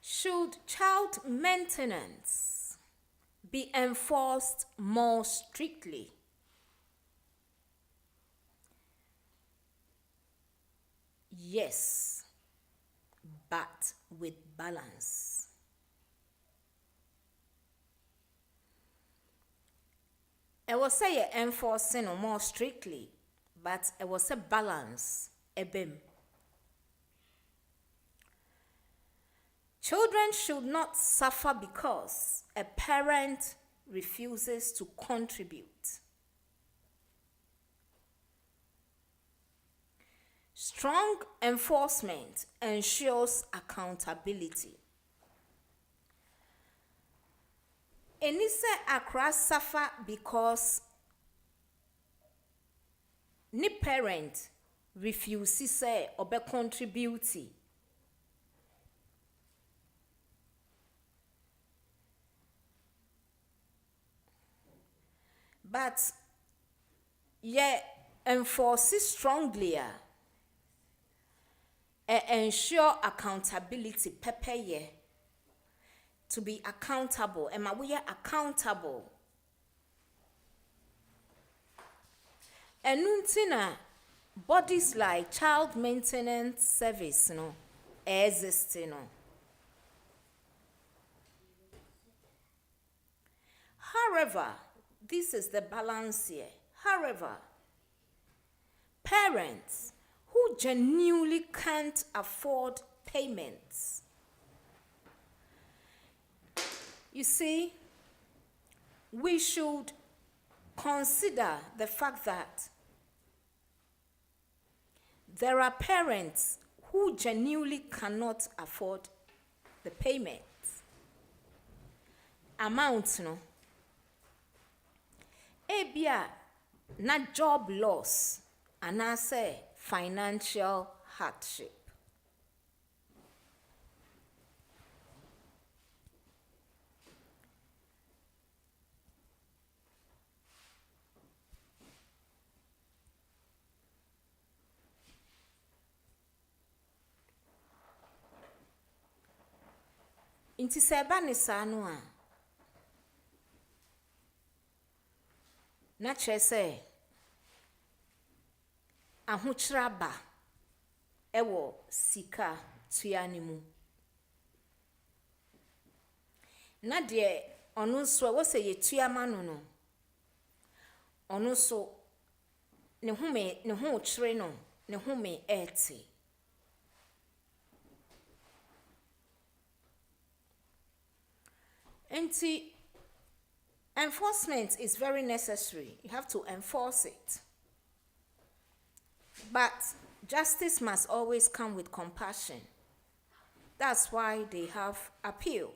Should child maintenance be enforced more strictly? Yes, but with balance. I will say enforcing more strictly, but I will say balance a bim. Children should not suffer because a parent refuses to contribute. Strong enforcement ensures accountability. Any say Accra suffer because ni parent refuse say or be contribute. But yeah, enforce strongly ensure accountability pepe to be accountable. And we are accountable. And nuntina bodies like child maintenance service no exist no. However, this is the balance here. However, parents who genuinely can't afford payments, you see, we should consider the fact that there are parents who genuinely cannot afford the payments. Amount no. Ebia na job loss and I say financial hardship. Inti seba ni sanu a na chese ahokyeraba ewo sika tuani mu na de onu so wo se yetua ma no onu so ne ho kyere no ne ho me ete. Anti enforcement is very necessary. You have to enforce it. But justice must always come with compassion. That's why they have appeal.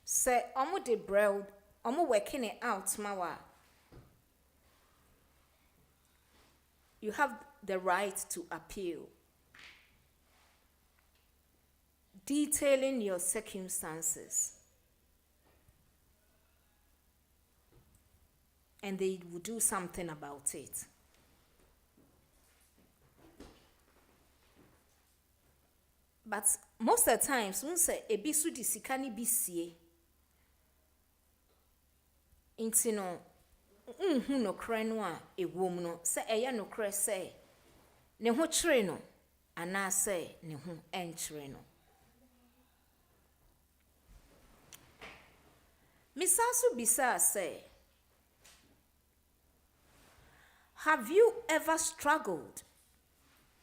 Say, omo de bread, omo working it out, mawa. You have the right to appeal, detailing your circumstances. And they will do something about it. But most of the times, when say a bisu di sikani bisie, inti no, no krenwa e womno, say eya no kre say, ne ho chire no, ana say ne ho enchire no. Misasu bisa say, have you ever struggled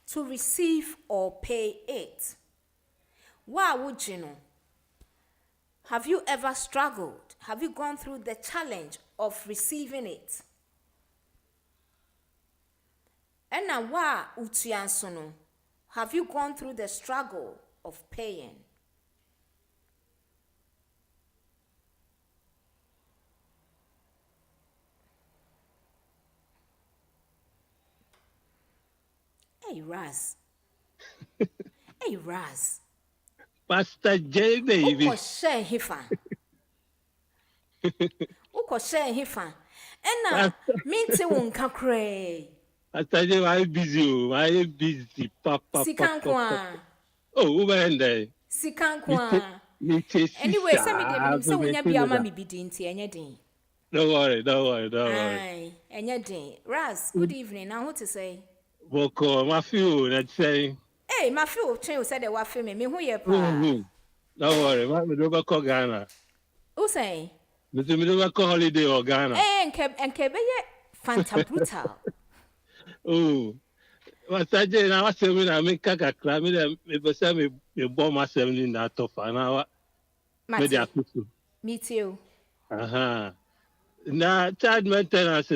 to receive or pay it? Why would you know? Have you ever struggled? Have you gone through the challenge of receiving it? And now, why utiansono? Have you gone through the struggle of paying? Hey, Raz. Hey, Raz. Pastor J, baby. Uko share hifa. Uko share hifa. Ena, minti wunka kre. Pastor J, why busy? Why busy? Papa. Sikankwa. Oh, when Sikankwa. Anyway, some of them say when you be a mommy be dinty, anything. Don't worry. Aye, anything. Raz, good evening. Now, what to say? Boko, my few, let's say. Hey, my few train said they were filming me. Who you pa? Don't worry, what we do about Ghana? Who say? We do about holiday or Ghana. Eh, and kebe ye fanta brutal. Oh, Pastor J, now I say when I make kaka cry, me say me bomb myself in that tough, and I Me too. Now, child maintenance,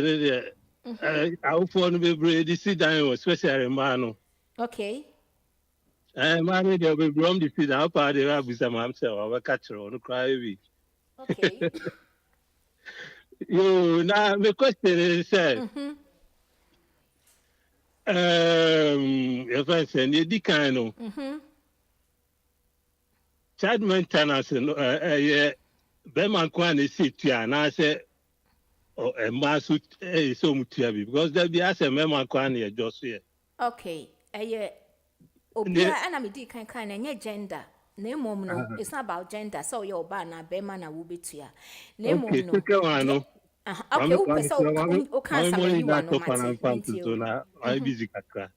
I phone be ready sit down, especially man. Okay. Man, they will be from the feed. How far they have with some answer or catcher on the cry. Okay. You now the question is if I say the kind of child maintenance no yeah Beman Kwan is it and I say a mass so much because there be as a Beman Kwan here just here. Okay. Obia ana me di kan na nye gender. Na emom no, it's not about gender. So you oba na be man na wo betua. Na emom Okay, no. second one no. Okay, o pese o kan I'm sa me only you that no top and mate. I'm fan to na I busy kakra.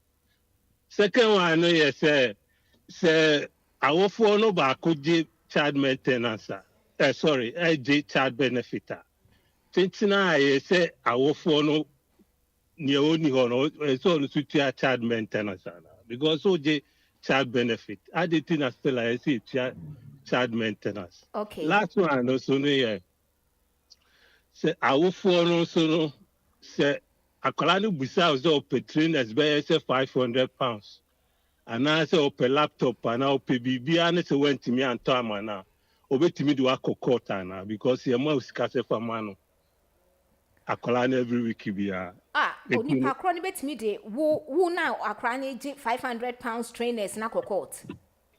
Second one no yes say awofo no ba akuje child maintenance. Sorry, child benefit. Tintina I say awofo no near only hono so no sutia child maintenance because OJ child benefit. I did think still I see child maintenance. Okay. Last one no so no yeah. Say awofo no so no say akwala no busa o petrine be say £500. And I say open laptop and now pay bibia ne se went to me and time na obetimi do akokota na because your mouth scarce for man akwala na every week bia. Onipa kro ni betimi de wo na akra na age £500 trainers na court.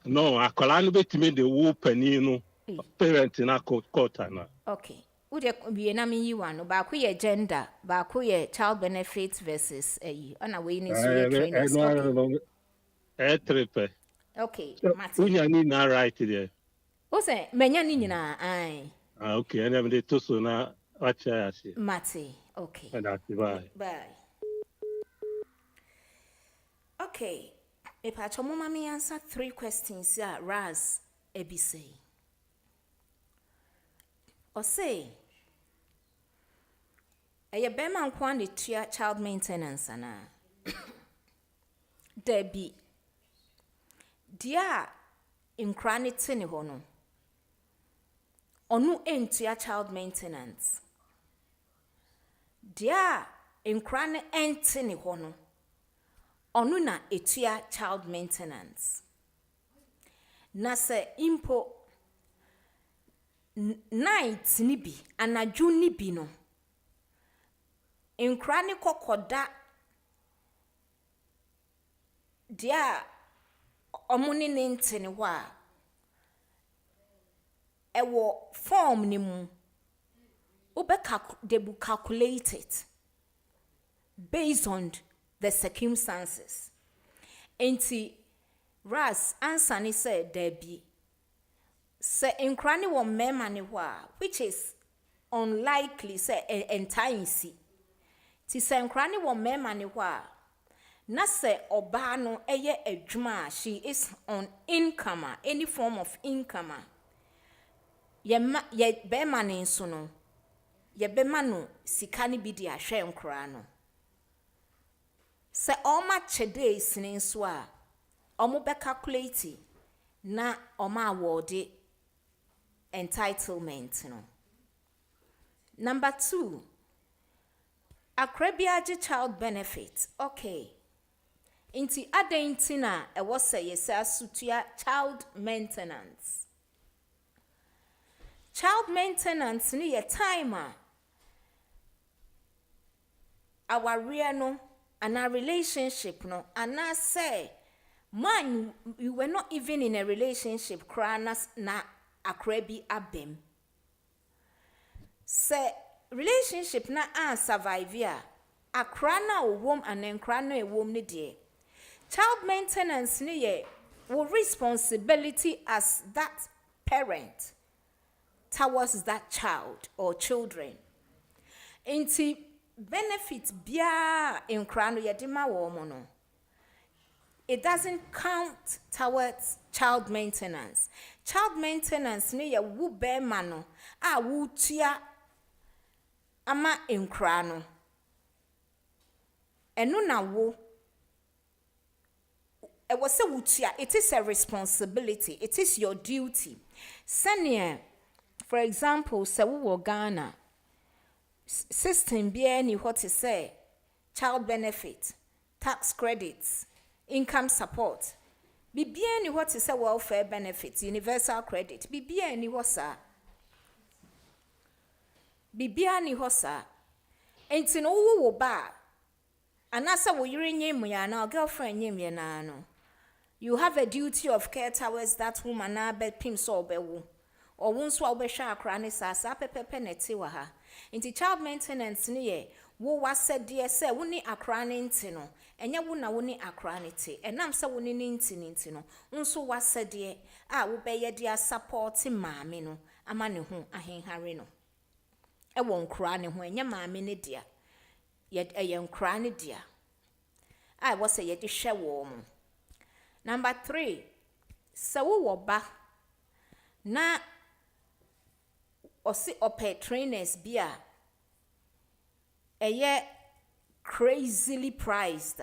No, akwala no betimi de wo pani no parent na kokota na. Okay. Ude wie na me yi wan no ba ko ye gender, ba ko ye child benefits versus ana we ni so ye trainers. Okay. Trepe. Okay, Mate. Unya ni na right there. O say menya ni nyina ai. Okay, and them de to so na wacha ase. Mate. Okay. And that's bye. Bye. Okay. If I mama me answer 3 questions here, Raz Ebise. Or say, a bema nkwan tua child maintenance ana. Debbie. Dia nkra ne tene ho no. Onu entua child maintenance. Dia nkra ne entene ho no. Onu na etua child maintenance. Na se impo night ni bi anadwo ni bi no. Nkra ne kokoda dia omuni ne ntene ho a ewo form ni mu they will calculate it based on the circumstances. Enti Ras answer ni said there be se nkra ne wo mema ne ho a which is unlikely say entire si ti se nkra ne wo mema ne ho a na se oba no eye adwuma she is on income any form of income ye be mane nso no ye be mano sika ne bi di ahwe nkra no se oma days ne nso a omo be calculate na oma award entitlement no. Number 2, akrabiaje child benefit. Okay. Inti adentina e was say yes asutua child maintenance. Child maintenance ni ye time our real no and our relationship no and I say man you were not even in a relationship kranas na akrabi abem. Say relationship na survive ya akra na owom anenkra na ewom ne de child maintenance ni ye wo responsibility as that parent towards that child or children inti benefit bia enkra no ye de ma wo mo no it doesn't count towards child maintenance ni ye wo be ma no a wo tua ama enkra no eno na wo e was say wutia it is a responsibility it is your duty senior for example say wo Ghana system bia ni what to say child benefit tax credits income support bibia ni what to say welfare benefits universal credit bibia ni what sa bibia ni hosa enti no wo ba anasa wo yire nyem ya na girlfriend nyem ya na no you have a duty of care towards that woman na be pim so obewo or wonso a obehwa akra ne sasa pepepe neti wa ha enti child maintenance ne ye wo wasede se wo ni akra ne nti no enye wo na wo ni akra ne ti enam se wo ni nti no nso wasede a wo be ye dia support maame no ama ne ho ahenhare no e wo nkra ne ho enye maame ne dia ye nkra ne dia a wo se ye de hwe wo mo. Number 3, se wo ba na osi ope trainers bia crazily priced.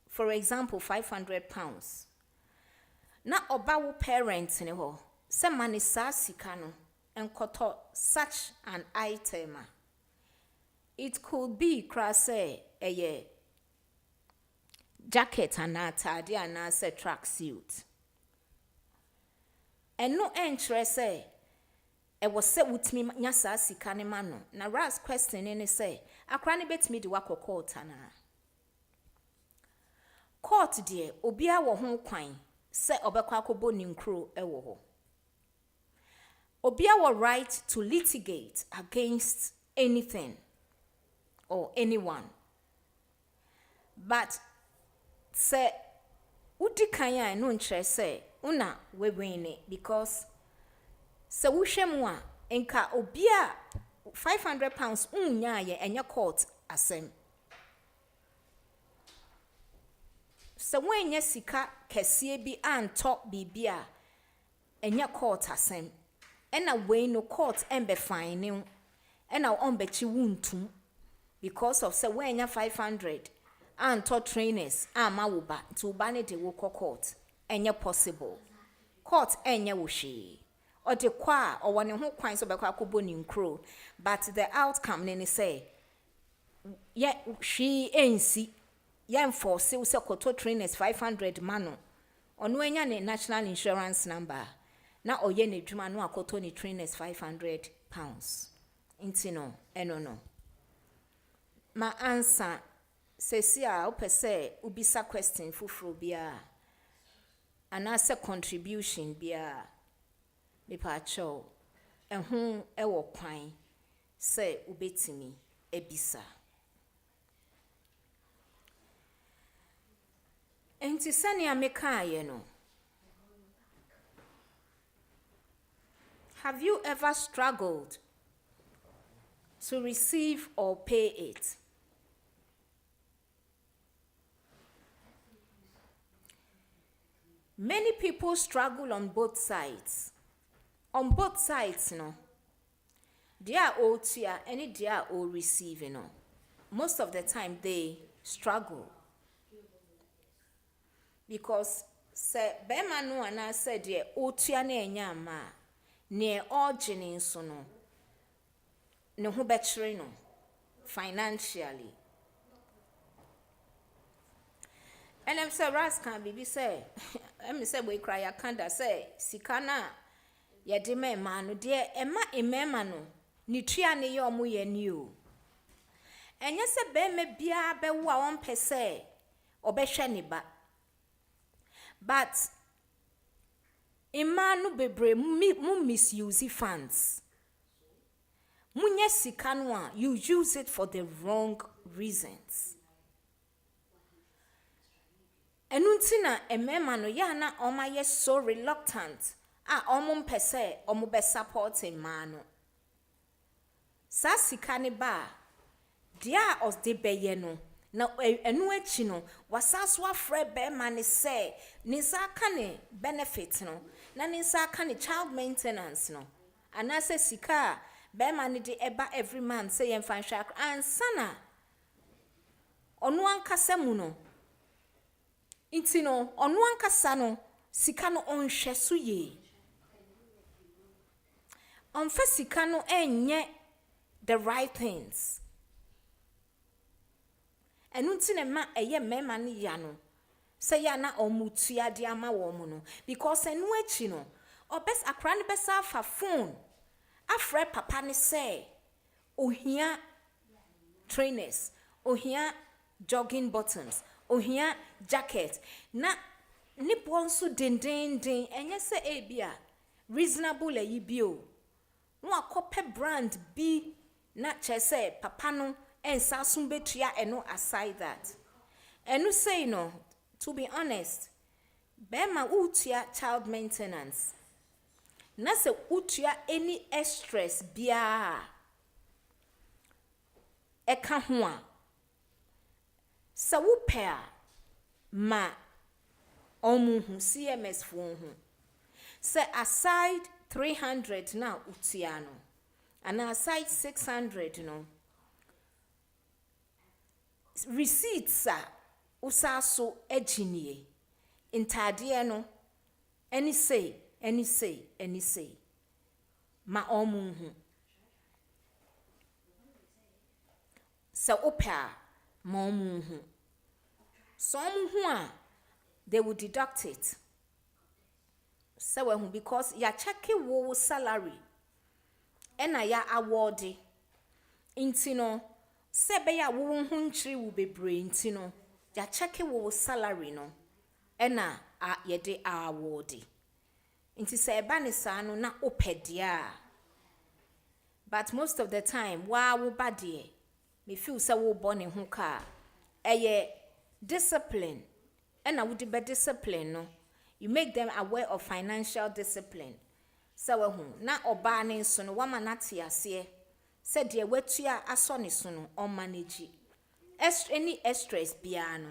For example, £500. Na oba wo parents ne ho se mani sa sika no enkoto such an item. It could be krase jacket and atade and a track suit. And no interest say e was say with me nyasa sika ne mano. Na ras question any say akra ne bet me di wako court ana. Court dear obia wo ho kwan say obekwa akobo ninkro e wo ho. Obia wo right to litigate against anything or anyone. But say udi kanya no nkyerɛ sɛ una we win because se wo hwemu a enka obia £500 unya ye enye court asem se wo enye sika kɛseɛ bi anto bibia enye court asem ena we no court embe fine ena ombechi wuntum because of se wo enye 500 anto trainers ama wo ba to ba ne de wo court enye possible court enye wo hwe or the kwa or one ho kwan so be kwa kobo ni nkro but the outcome ne say ye hwe ensi ye enforce wo se koto trainers 500 mano ono enya ne national insurance number na oye ne dwuma no akoto ni trainers £500 intino eno ma answer sesi a opese ubisa question fufuro bia anase contribution bia mepa cho ehun ewo kwan se ubetimi ebisa enti sani ameka aye no. Have you ever struggled to receive or pay it? Many people struggle on both sides. On both sides, no. They are all tear, and they are all receiving, no. Most of the time, they struggle. Because, se bema no ana said, ye all tear ne nyama, ne all jinin so no. No who betre no. Financially. And I'm say ras can be say em say we cry akanda say sikana ye de me ma no de ema emema no ni tua ne ye omo ye ni o enye se be me bia be wo a won pese obehwe ne ba but imanu bebre mu misuse funds munye sika no a you use it for the wrong reasons. Enuntina emema no ya na oma ye so reluctant omo mpese omo be supporting mano sa sika ne ba dia os de beye no na enu achi no wasaso afre be ma ne se ni sa ka ne benefit no na ni sa ka ne child maintenance no anase sika be ma ne de eba every month say yen fan hwa ansana onu ankasa mu no intino onu ankasa no sika no onhwe so ye onfa sika no enye the right things enunti ma eye mema ne ya no say ya na omutua de ama wo mu no because enu achi no obes akra ne besa fa phone afre papa ne say ohia trainers, ohia jogging bottoms, ohia jacket. Na nipo nso den enye se ebia reasonable ayi bio. No akope brand bi na chese papa no ensa sum betua eno aside that. Enu say no, to be honest, bema utia child maintenance. Na se utia any extras bia eka ho a sa wo pe a ma omuhu CMS fo hu. Se aside 300 na utia no, and aside 600 no, receipts a usaso ejinie intade no any say ma omuhu sa opa ma omuhu so omuhu a they will deduct it. So when because ya check wo salary ena ya award inti no se be ya wo hu nchiri wo bebre inti no ya check wo salary no ena a ye de award inti se eba ne sa no na opedia. But most of the time wa wo bade me feel say wo born ho ka eye discipline ena wo de be discipline no. You make them aware of financial discipline. So na oba ne nso no wama na te ase. Said de wetua aso ne so no on manage. Any extras bia no.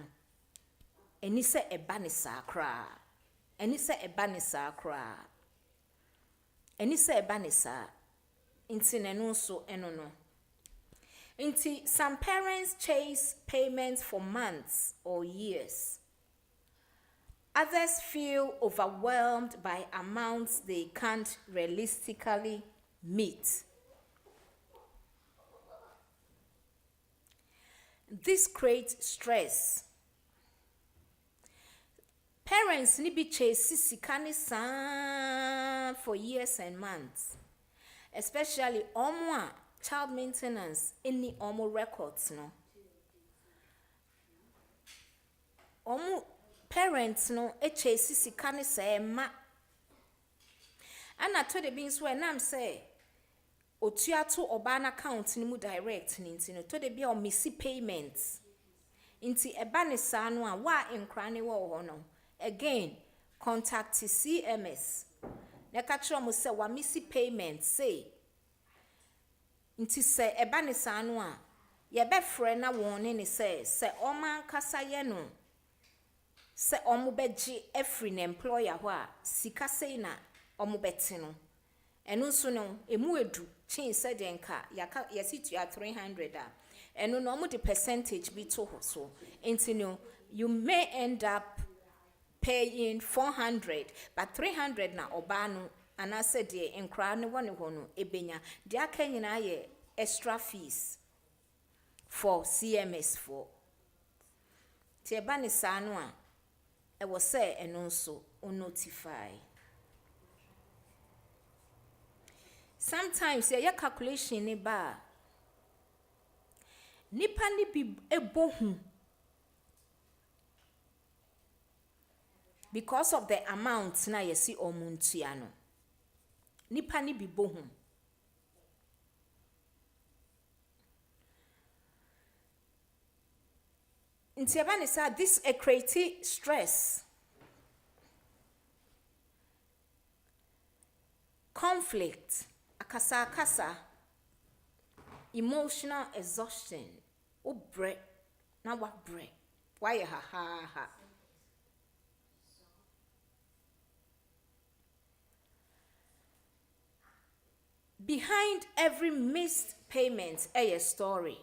Eni se eba ne sa kra. Eni se eba ne sa kra. Eni se eba ne sa. Inti ne no so eno no. Inti some parents chase payments for months or years. Others feel overwhelmed by amounts they can't realistically meet. This creates stress. Parents need be chase sikani san for years and months, especially child maintenance any records no. Parents no chase sikani say ma. And I told the beans where nam say otua to oban account ni mu direct ni nti no to de bia o missy payments nti eba ne sa no a wa enkra ne wo ho no again contact CMS na ka kire mo say wa missy payments say nti say eba ne sa no a ye be frɛ na won ne say o man kasa ye no se omo beji every employer ho a sika sei na omo beti no enu so no emu edu chin said enka yaka yesitu ya 300 a enu no omo the percentage bi to ho so enti no you may end up paying 400 but 300 na oba no ana said de enkra ne woni ho no ebenya de aka nyina ye extra fees for CMS for tie ba ne sa no a e was say enu so o notify. Sometimes your calculation ni ba nipa ni bi ebohu because of the amount na yesi omuntua no nipa ni bi bohu ntiaba ni sa this create stress, conflict, akasa, emotional exhaustion, obre na wa bre why ha. Behind every missed payment a story.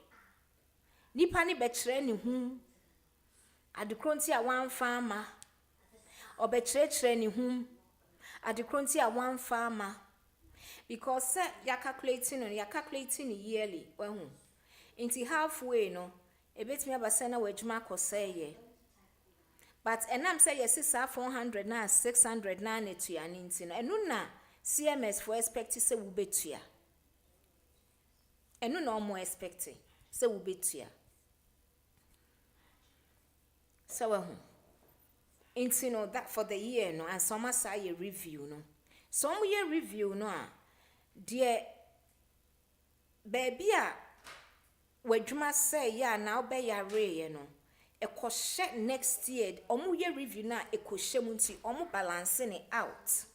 Nipa ni bekire ni hu adekronti a wan farmer obekire ni hu adekronti a wan farmer because ya calculating yearly when into halfway no e betimi abasa na wadwuma akoseye but enam say yes 400 na 600 na netua nti no enu na CMS for expect say wo betua eno no more expecting say we betua so into know that for the year no and some say review no some year review no dear baby wadwuma say ya now be ya re no ekoshe next year omu year review na ekoshe mu nti omu balancing it out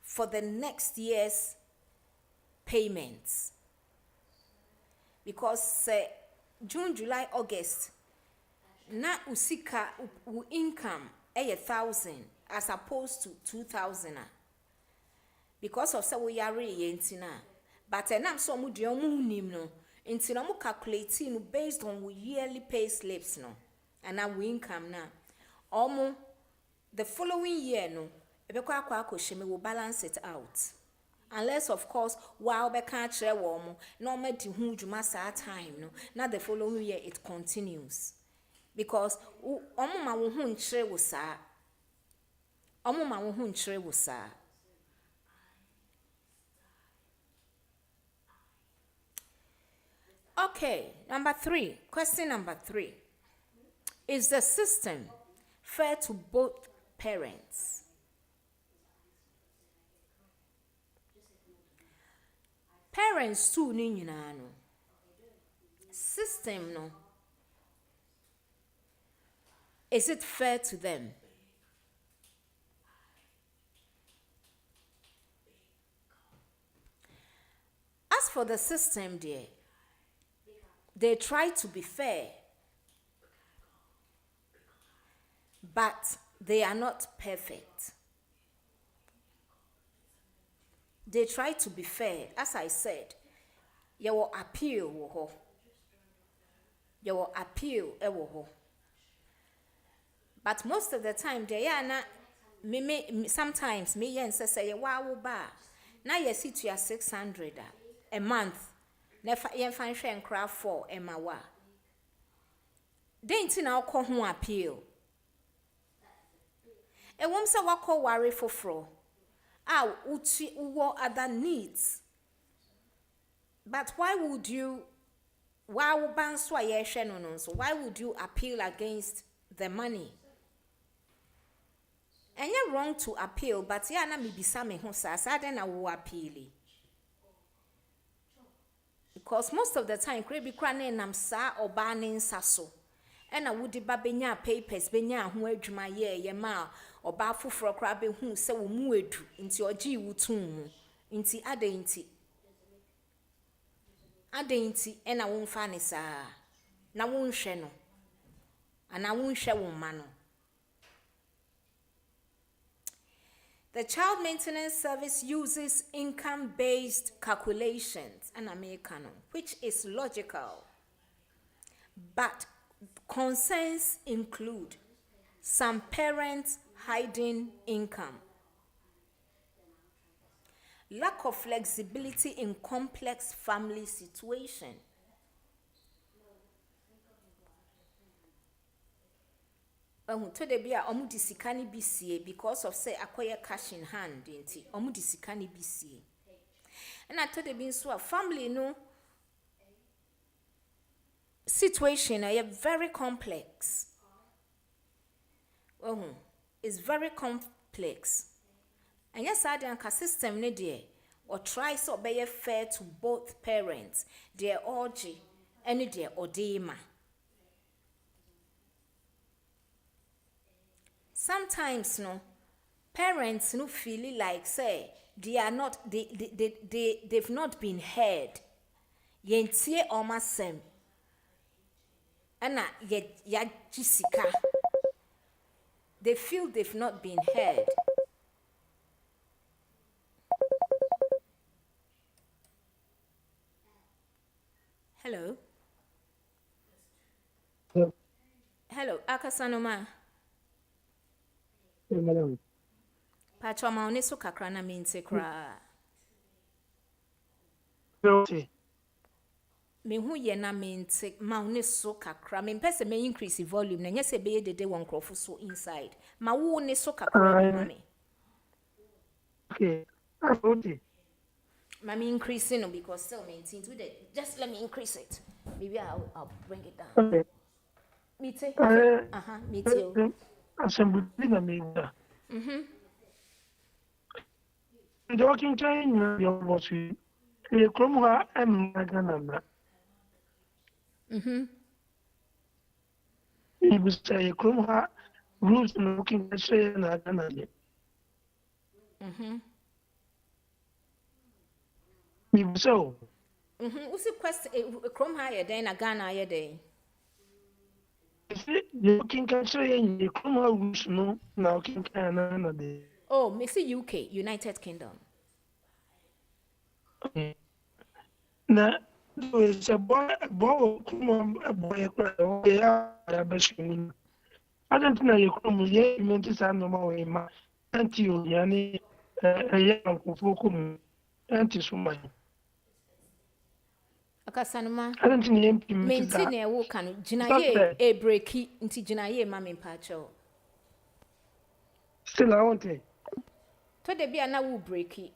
for the next year's payments because June, July, August na usika income 1,000 as opposed to 2,000 because of say we are yentina but enam so mu de omu nim no nti na mu calculate no based on we yearly pay slips no and our income na omu the following year no ebekwa akwa sheme will balance it out unless of course while be can kire wo mo no ma di hu dwuma saa time no na the following year it continues because omu ma wo hu nkire wo saa omu ma wo hu nkire wo saa. Okay, question number 3. Is the system fair to both parents? Parents too ni nyina no. System no. Is it fair to them? As for the system dear, they try to be fair, but they are not perfect. They try to be fair. As I said, you will appeal wo ho. You will appeal wo ho. But most of the time, they are not. Sometimes me yen say wow ba. Now you see to your 600 a month. Never yen find share and craft 4 Emma wa. Then now call who appeal. A woman say what call worry for fro. Uchi uwo other needs. But why would you why would you appeal against the money? And you're wrong to appeal, but yeah, na me bisa me ho sa then I will appeal. Because most of the time, krebi krane nam sa oba ne nsaso. And I would ba benya papers benya ho adwuma ye ma oba foforo kra be hu se wo mu edu nti ogi wutum nti adenti ena wo mfa ne sa na wo nhwe no ana wo nhwe wo ma no. The child maintenance service uses income-based calculations, and Americano, which is logical. But concerns include some parents hiding income, lack of flexibility in complex family situation, to the bia omu disikani BCA because of say acquire cash in hand inti omu disikani BCA. And I told the bin so family no situation are very complex. It's very complex. And yes, I don't system ne dear or try so be fair to both parents, dear orgy, any dear or dema. Sometimes no parents no feel like say they are not they've not been heard. Yentie omasem. Ana ya jisika. They feel they've not been heard. Hello. Hello, Akasanoma. Madam. Pacho ma one so kakra na mente kra. Okay. Me hu ye na mente ma one so kakra. Me pese me increase volume na nyese be ye dede won krofo so inside. Ma wo ne so kakra na me. Okay. Okay. Mommy increasing no because still maintains with it. Just let me increase it. Maybe I'll bring it down. Okay. Me too. Me Uh, too. Assembly na me. The working time your boss. You come here and Ghana. You will say you come here rules and working say na Ghana. You will say. What's the question? Chrome higher day na Ghana higher day. The working can say you come here rules no na working can na day. Oh, Missy UK, United Kingdom. Na is a boy come a boy a best. I don't know you come here, you meant to say no more in my auntie, Yanni, a young Kufukum, auntie Sumai. Akasanuma. I don't know him. Maintain a walk and Jinaye a breaky into Jinaye, mammy pacho. Still, I want it. To the be a now breaky.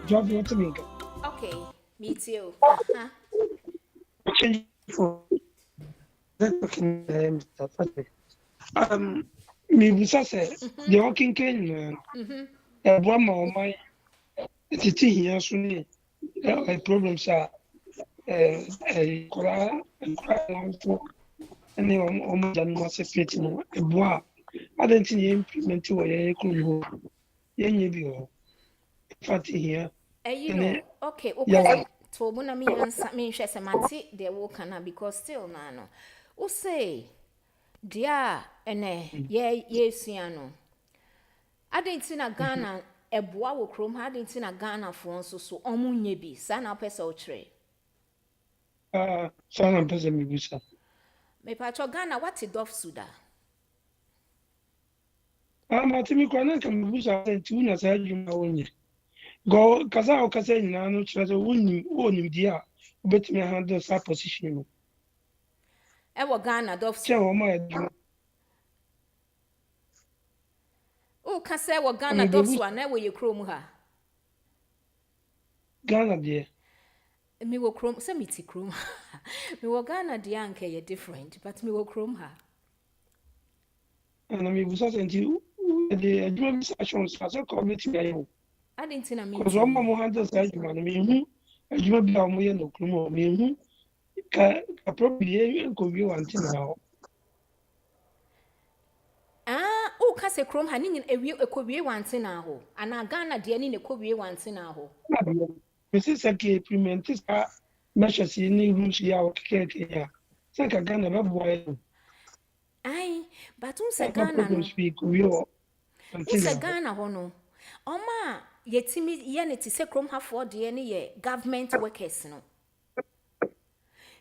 Job what to make. Okay, me too. Okay, for that me was say the working cane, one more my it's here soon. A problems are a color and any almost than was a fit no a bois. I don't think you implement to a cool. Yen you fatty here. You know, okay, okay. To Mona me answer me, she said, Mati, they walk because still, Nano. O say, dear, and yes, Siano. I didn't see a Ghana, a bois will chrome, I didn't see a Ghana for so omunye be, son up a tray. Son of Pesami Busa. Me patcho Ghana, what a dove suda. Matimi Kwana can be Busa, 2 as I do my go Kaza or Kaza, no, she has a winning, owning dear, but me handle that position. Ewa Ghana dove Tell my oh, Kasa wa Ghana dove swan, never you chrome her. Ghana, dear. Me will chrome, semiti chrome. Me will Ghana the anke ye different, but me will chrome her. And I mean, and you, the dream sessions as a committee. I didn't see a meeting. Because one more handles that man, I mean, you may be a million of Kumo, me, appropriate could be one thing now. Oh, Kasa chrome hanning a real equity once in a hole, and I Ghana the any equity once in a hole. Mrs. Saki, Pimentis are measures in the room she out cake here. Think I can never boy. Aye, but unsa Ghana speak, we all. Unsa Ghana hono. Oma, yet timid yanity say chrome half for the any government workers no.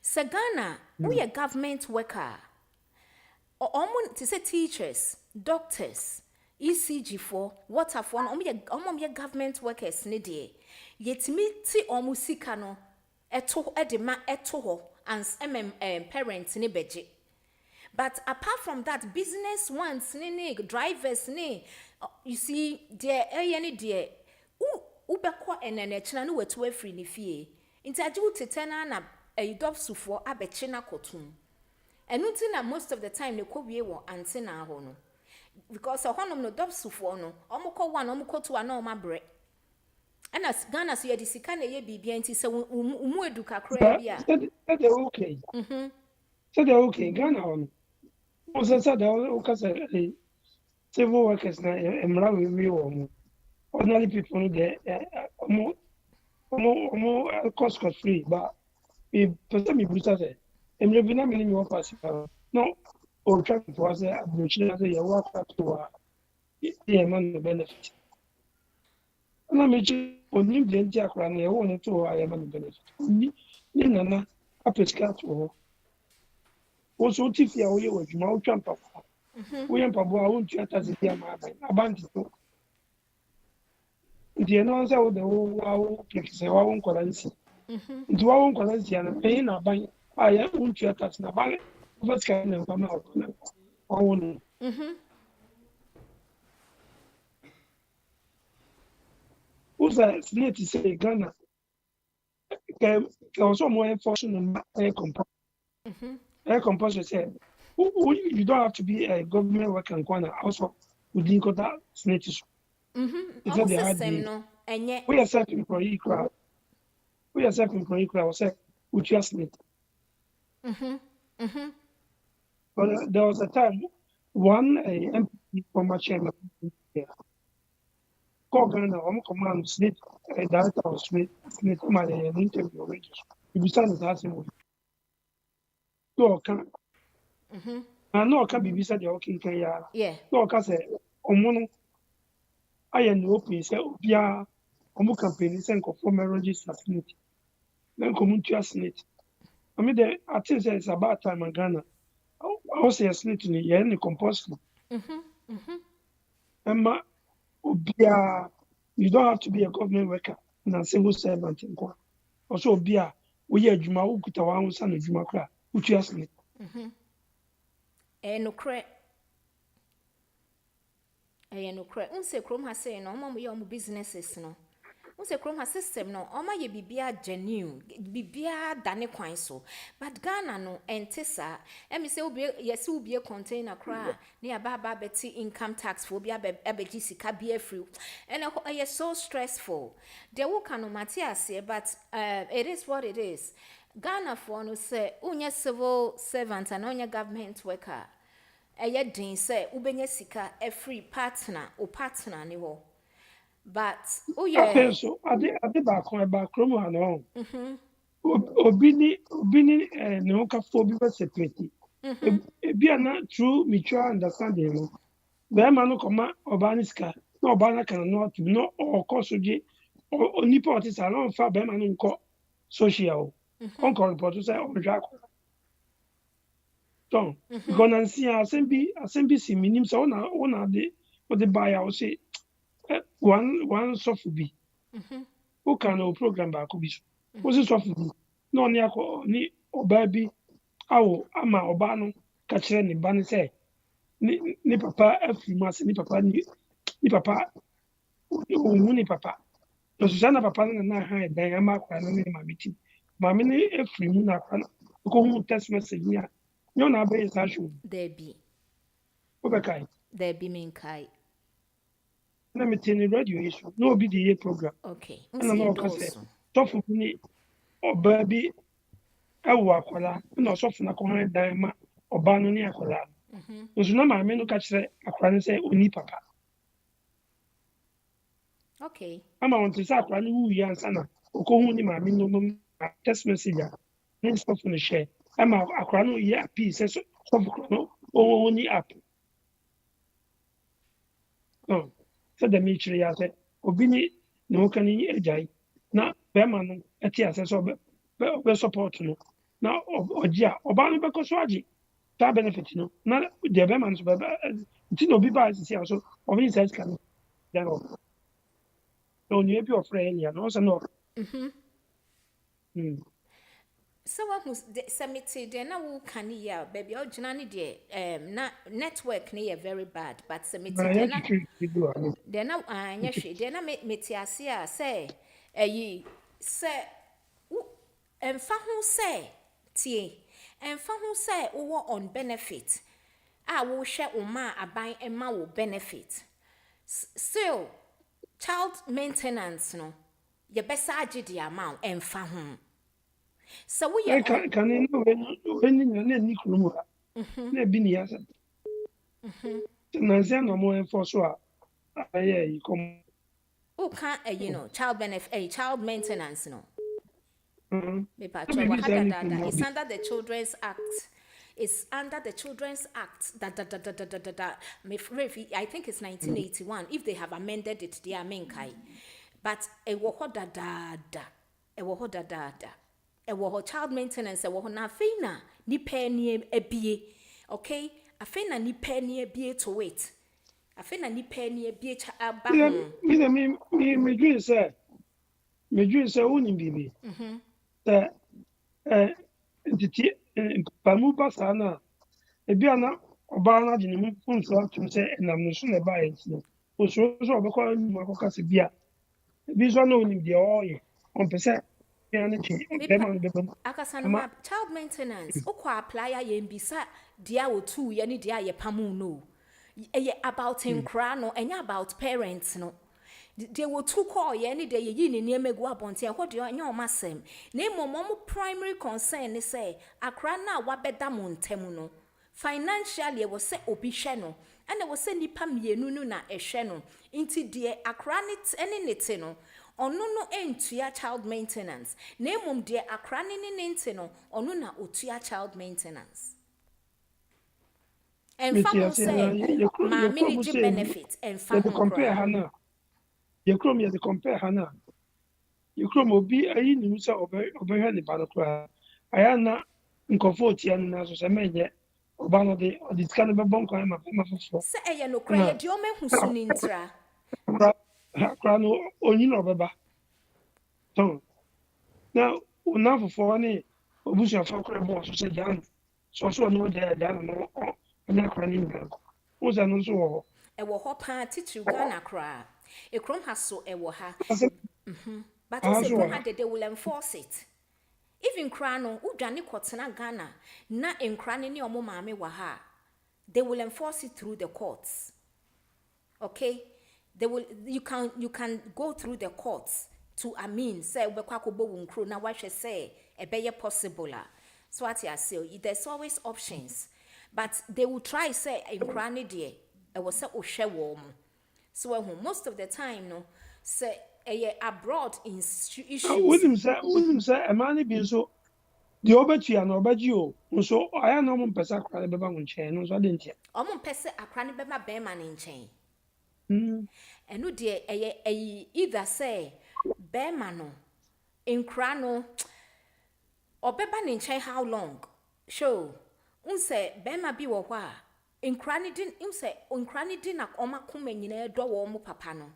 Sagana, we a government worker. Omun to say teachers, doctors, ECG for, water for, omya government workers ne dear. Yet me ti omusika no, eto edema eto and parents ne beje. But apart from that, business ones ne drivers ne, you see, dear any dear, ubekwa enenechina no wetu free ni fie. Intaju tetena na a dub sufo abechina kotum. And until most of the time the kobe wo antina hono. Because a honum no dub sufo no, omoko one, omoko two, no ma bre. And as Ghana so yɛde sika na ɛyɛ biribi nti sɛ umu edu kakra bi a. Said they're okay. Said they're okay. Ghana on. Also said they're civil workers na emra we wo. Ordinary people there cost free, but if person me booster say emre bi na me ni pass no or try to was a bullshit say you work to yeah man benefit. Na me chi onim de nti akra na e wo ne to ya man benefit. Ni nana apesika to also tifia wo ye wo dwuma wo twa mpapo. Wo ye mpapo a wo ntua tase dia ma abanti to. Nti no say wo de wo kekse wo nkola nsi. Nti wo nkola nsi na pay na ban a ya wo ntua tase na ban wo sika na kwa ma wo no. Usa snake say Ghana also more enforcement air compulsion. Air compulsion say you don't have to be a government worker in Ghana also within quota snake. It's not the hard No, we are self-employed crowd. We are self-employed crowd. Say we just snake. But there was a time one MP from chairman here. Call Ghana, command snake director of snake my interview already. You decided to ask him. No, can. I know can be beside the okay Kenya. Yeah. No, can say omono. I am open say obia omo campaign send for register snake. Then community snake. I mean I think it's about time in Ghana. I was say snake ni ye ni compulsory. Emma obia you don't have to be a government worker and civil servant in Ghana. Also obia we adwuma wo kuta wa hunsa na adwuma kra utua snake. No cre. No cre. Unse krom ha say no omo ye omo businesses no. Unse krom ha system no omo ye bibia genuine, bibia dane kwan so. But Ghana no entesa, emi say obi yesi obi container kra na ba beti income tax for obi abeji sika bi afri. And it so stressful. There wo kanu Matthias but it is what it is. Ghana for no say unye civil servant and unye government worker. Eye din say ubenye sika every partner o partner ni ho. But Okay, so ade ba kon ba kromo ha no. Obi ni ne ho ka fo bi ba separate. Ebi ana true mutual understanding no. Be ma no koma oba ni sika. Na oba na kan no to no o koso je onipa otisa no fa be ma no nko social. Onko report say o dwa ko. Don gonna see assembly si minim so na de o de buy out say one soft be. Who can no program back be so. What's it soft be? No ni akọ ni oba bi awo ama oba no ka kire ni ba ni say ni papa afirma say ni papa o ni papa. No so na papa na ha dan ama kwa na ni ma biti. Ma me ni afirmu na kwa ko hu text message ni a. Nyo na be sa show. There be. Obekai. There be mean kai. Na me tell radio issue. No be the program. Okay. Na no ka say. Tofu ni oba bi awo akwala. Na osofu na ko han dan ma oba no ni akwala. Nso na ma me no ka kire akwala ni say oni papa. Okay. Ama won ti say akwala ni wu ya nsa na okohu ni ma me no text message a. Ni stop ni share. Ama akwala no ya piece so no o ni app. No. So the military ya say obi ni no kan ni ejai na be ma no eti ase so be support no na oji a oba no be ko so agi ta benefit no na the be ma no be ti no bi ba si so obi say kan then no ni bi of friend ya no so no So what was submitted then na wo kan ya baby o gina ni de na network ni very bad but submitted then na anya hwe then na metiase a say say emfa ho say tie emfa ho say wo on benefit a wo hwe wo ma aban ema wo benefit still child maintenance no ye besa agye di amount emfa ho so we ye can you know when you need Nikulumura? Ne Biniasa. Nancy, no more enforce. Yeah, you come. who can child benefit child maintenance no me pa Maybe wa it's hada any dada it's Kulumura. under the Children's Act. It's under the Children's Act. I think it's 1981. If they have amended it, they are menkai. But a woho da da da. A woho da da da. A woho child maintenance. A woho na fina ni penny a bie. Okay? A fina ni penny a bie to wait. A fina ni penny a bie cha abahum. Me dream say, only baby. Ntiti pamu basa na ebi ana ọbaa na de ne mu mfonso atum sɛ ɛnam ne so na ɛbaeɛ nti no osuro so ɔbɛkɔ anim akɔka sɛ bi a ebi nso na onim deɛ ɔreyɛ ɔmpɛ sɛ bia ne twe bɛrima no bɛba mu Akasanoma child maintenance. Oko apply a yembisa dia otu ye ni dia ye pamu no. Eye about nkra no, enya about parents no. They were two call ye ni de ye yi ni nieme gu abonte ho de anya o masem. Na mo primary concern ni say akra na wabeda mo ntem no. Financially was say obi hwe no. And was say nipa mienu no na ehwe no. Inti de akra ni ene nete no. Ono no entua child maintenance. Na mum de akra ni nente no, ono na otua child maintenance. And family say ma manage benefit and family compare hana ye krom ye compare hana ye krom obi ayi nim sɛ ɔbɛhwɛ ne ba no koraa aya na nkɔfo otia no na so sɛ menye ɔba no de ɔde sika no bɛbɔ nkwan ma pɛma foforɔ se eye no kra ye de o mehu su ni ntra kra no onyi na ɔbɛba tɔn na ona foforɔ ne obusuafo koraa bɔ so sɛ gya no so no de gya no ɔna kra ne nyina wo sɛ no nso wɔ hɔ ewo ho pa titiri Ghana kra ekrom ha so ewo ha but we say ha they will enforce it even kra no udwane kotena Ghana na enkra ne omo maame wa ha they will enforce it through the courts. Okay, you can go through the courts to say obekwa kobo wunkro na wahwe say ebeye possible. So what I say, there's always options, but they will try say enkra ne de e was say ohwe wo mo. So most of the time no say abroad in issues. Wouldn't say a man be so the obetia no obeji o so aya no mo pesa kwa beba mo nchen no so de ntia omo pese akra ne beba be ma ne nchen enu de either say be ma no nkra no obeba ne nchen how long show unse be ma bi wo hɔ a nkra ne din unse nkra ne din na omakoma nyina edo wo mo papa no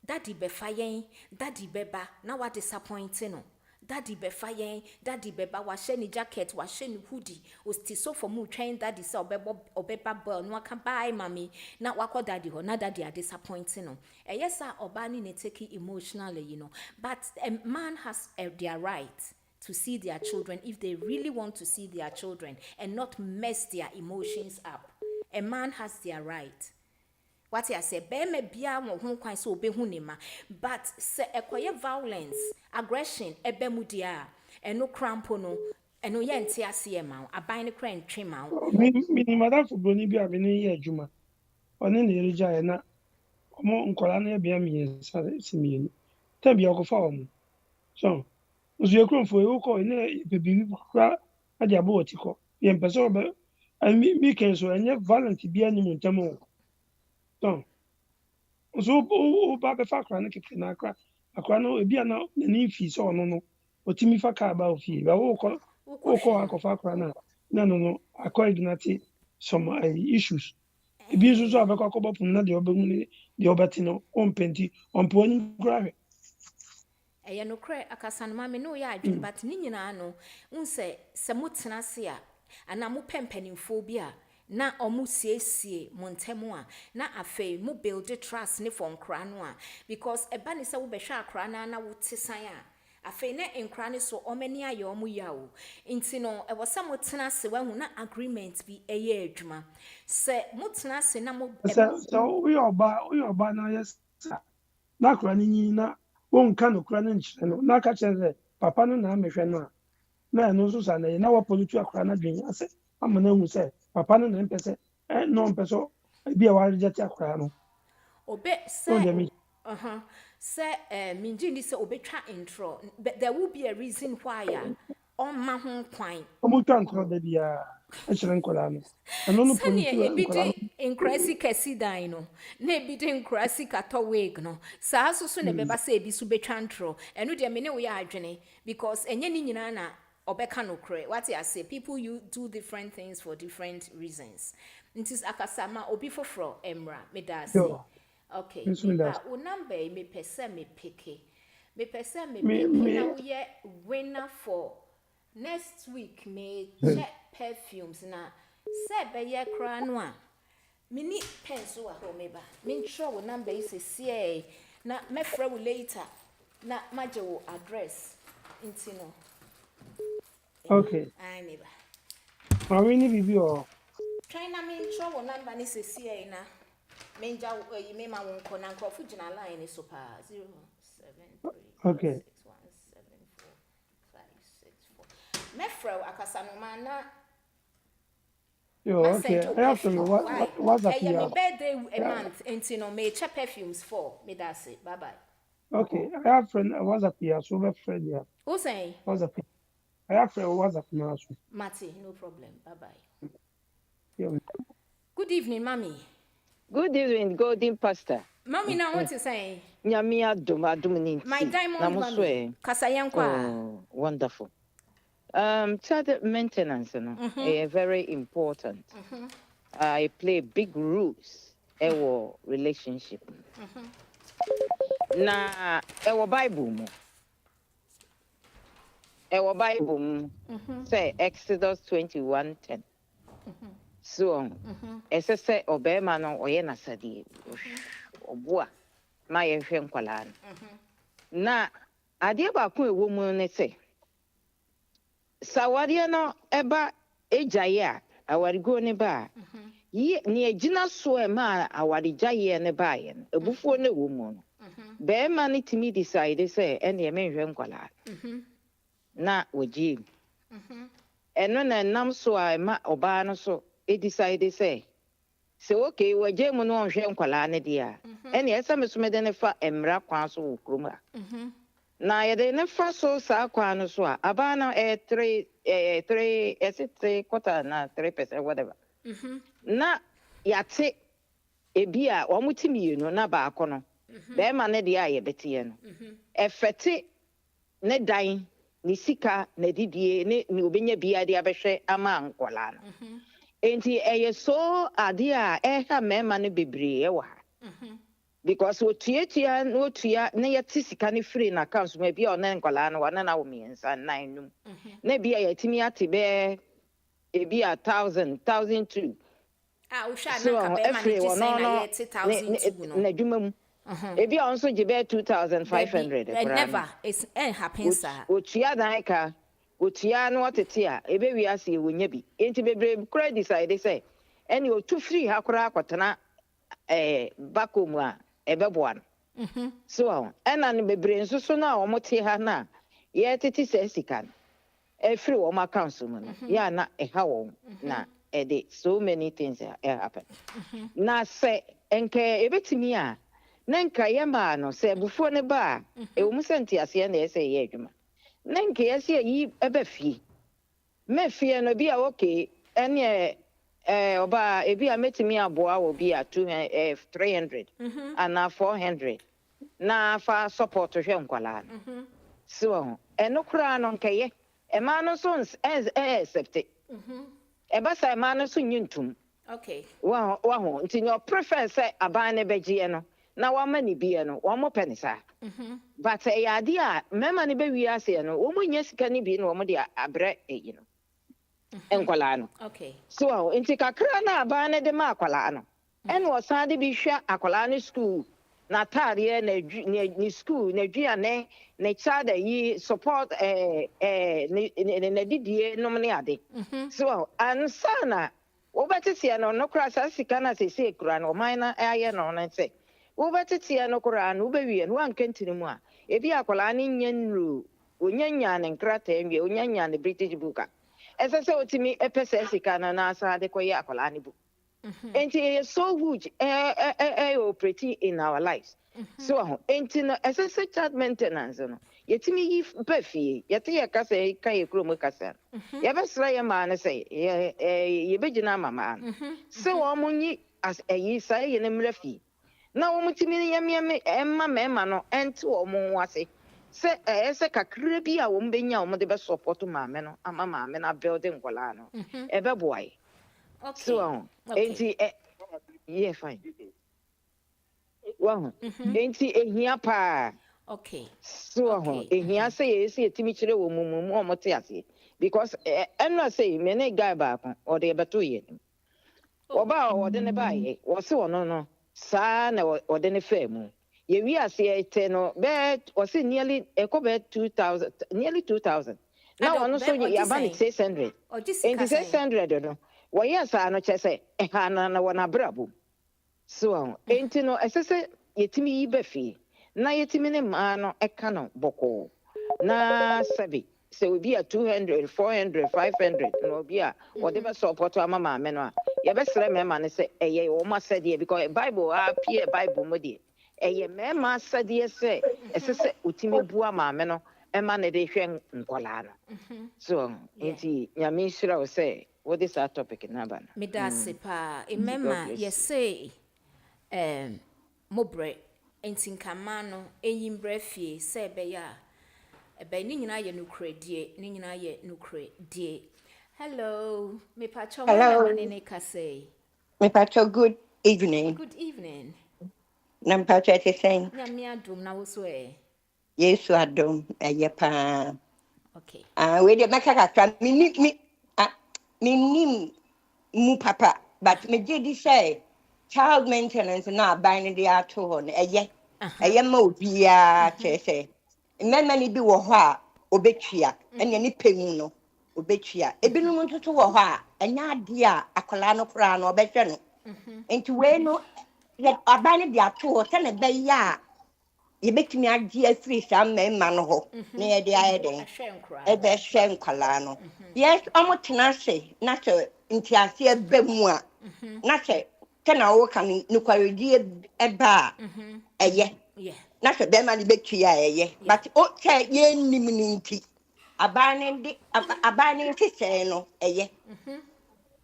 daddy be fayen daddy beba na what disappointing no daddy be fayen daddy beba wa she ni jacket wa she ni hoodie o sti so for mu twen daddy say obeba bell no aka buy mami na wakọ daddy ho na daddy are disappointing no yes sir oba ni take emotionally but a man has their right to see their children if they really want to see their children and not mess their emotions up. A man has their right. What I say, be me bia wo ho kwan so obehu ne ma, but se ekoye violence, aggression ebe mu dia, eno crampo no, eno ye nte ase e ma, aban ne kra ntwe ma. Mi madam for broni bi abi ne ye adwuma. One ne yerija ye na omo nkola na bia mi sa simienu. Tam bia okofa omo. So, uzu ekromfo e woko ne bebi kra ade abo otiko. Ye mpese obe mi ken so enye violent bia ni mu ntamo. So, o ba be fa kra ne keke na akra no ebi ana ni fi so no otimi fa ka ba ofi ba wo ko akofa kra na no akọ ignati some issues ebi nso so abekọ akọbọ pum na de obehu ne de obeti no ompenti ompo oni grave Eye no kra akasanoma me no ya adwin but ni nyina no unse se mutena se a ana mo pempanimfo bi a na omu siesie montemu a na afei mu build trust ne for nkra no a because eba ne se wo behwa akra na wotesan a afei ne nkra ne so omani aye omu ya o nti no e wo se mutena se wahu na agreement bi eye adwuma se mutena se na mo so we oba na yes na akra ni na won kan okura no nkyere no na ka kyerɛ papa no na amehwɛ no a na no so sa na wa politu akura na dwen ase ama na hu sɛ papa no na mpɛ sɛ no mpɛ sɛ bi a wa reject akura no obe say say minjini say obetwa intro, but there will be a reason why on ma ho kwan omutwa nkoro da bia akyerɛ nkora no ɛno no politu sani nkora no ebidi inkrasi kesi dan no na ebidi inkrasi kato wig no saa so na beba say ebi so betwa intro eno de me ne wo ya adwene because enye ni nyina na obeka no kre what I say people you do different things for different reasons ntis akasama obi foforo emra me da say okay o number me pese me peke na wo ye winner for next week me check perfumes na se be ye kra no a mini pencil a ho me ba me ntro wo number is see na me fra wo later na maje wo address intino okay ai me ba we ni bibi o try na me ntro wo number ni see na me nja yi me ma won ko na nkrofu gina line ni so pa 073 okay 6174564 mefro akasanoma na yo okay I have to know what's up here my birthday a month into no me check perfumes for me that's it bye bye okay I have friend what's up here so my friend here who say what's up I have friend what's up now so Mati no problem bye bye yeah. Good evening mommy. Good evening, Golden Pastor. Mommy, now what you saying? Nyamia duma my diamond mommy. Oh, wonderful. Child maintenance, very important. I play big roles in relationship. Na ewo Bible mo. Ewo Bible mo. Say Exodus 21:10. So, ese se obema no oye nasadi obua ma ye hwe nkwala na ade ba ko ewo mu ne se sawade no eba ejaye a awarigo ne ba yi ne agina so e ma awarijaye ne ba ye no ebufuo ne wo mu no be ma ne timi decide se ene me hwe nkwala na oji eno na nam so a ma oba no so e decide say okay we je mu no hwe nkwala ne dia ene esa mesumede ne fa emra kwan so wo kroma na ye de ne fa so sa kwan no so a aba na 3 quarter na 3% whatever na yate ebi a wo mutimi no na ba akono be ma ne dia ye betie no efete ne dan ni sika na didie ne obenya bia dia behwe ama nkwala no enti eye so ade a ha mema ne bebre e wa because otuatua no otua ne yati sika ne free na account ma bia ona nkwala no wana na wo miensa nan num na bia yatimi ate be e bia 1000 wo sha na ka be ma ne jisen na ye 1000 no na dwuma mu e bia onso gibe 2500 never it's happens sir otua dan ka otua no otete a ebe wi ase e wonya bi enti bebre kura decide say eni otu free ha kura akotena bakom a ebeboa no so ena no bebre nso so na omote ha na ye tete se sika no e free wo ma council mu no ya na e ha wo na e de so many things happen na se enke ebetimi a na nka ye ma no se bufo ne ba e wo mu senti ase na ese ye adwuma na nke yesi yi ebe fie me fie no bia okay ene oba e bia metimi aboa wo bia 300 ana 400 na fa support hwe nkwala so eno kura no nkeye e ma no so accept e ba sai ma no so nyintum okay wa ho nti your preference aban ne begie no na wa mani bia no wa mo penisa but ya dia mema ne be wi ase no wo mo nya sika ni bi no wo mo dia abre no enkwala no okay so nti kakra na aba ne de ma akwala no en wo san de bi hwa akwala no school na tare na ni school na duane na child yi support na didie no ne ade so ansana wo betete no kra sa sika na se kura no man na aye no na se wo betete no kura no be wi no an kentini mu a ebi akwala ni nyenru onyanya ne nkrata enwe onyanya ne British buka ese se otimi epese sika na asa de koye akwala ni bu enti is so huge operating in our lives so enti no ese se child maintenance no yetimi yi bafie yete ye kasa ka ye krom kasa ye besra ye ma ne se ye begina mama se wo munyi as eyi sa ye ne mrafi na wo mutimi ne yeme emma mema no enti wo mu wase se ese kakra bi a wo mbenya wo de be support maame no ama maame na building kwala no ebe boy so enti yeah fine wow enti ehia pa so ehia se ye se etimi kire wo mumu o mote ase because eno say me ne guy ba ko o de beto ye oba o de ne ba ye wo se ono no sa na o de ne fa mu ye wi ase ete no be o se nearly be 2000 now ono so ya ba 600 enti 600 no wo ye sa no che se ha na wona brabo so enti no esese yetimi yi bafi na yetimi ne ma no eka no boko na sabi se obi a 200 400 500 no obi a o de be support ama ma me no a ye be sere me ma ne se eye o ma sade because bible appear bible mo de eye me ma sade se esese otimi bua ma me no e ma ne de hwe nkola no so enti nyame shira o se what is our topic na ba me da se pa emema ye say mobre entinkama no eyimbre fie se be ya ebe ni nyina ye nukredie ni nyina ye nukredie hello me pacho Hello. ne kase Me pacho, good evening. good evening Nam pacho ate saying, nyame adom na wo so Yesu adom pa. okay We de makaka mi mu papa, but me did say child maintenance na buying the ato ho eye ma obia che say. Mmema ni bi wo ho a obetwia, ene ni pemu no obetwia. Ebinum ntoto wo ho a enya ade a akola no kura no obehwe no. Enti we no ye abane de ato ho se ne be ya ye betumi agye afiri sa mmema no ho na ye de ayeden e be hwe nkwala no yes omotena se na se ntiase eba mu a na se kana wo kan nukwaredi eba eye na se be ma ne betua eye but o che ye nim ni nti abane nkese no eye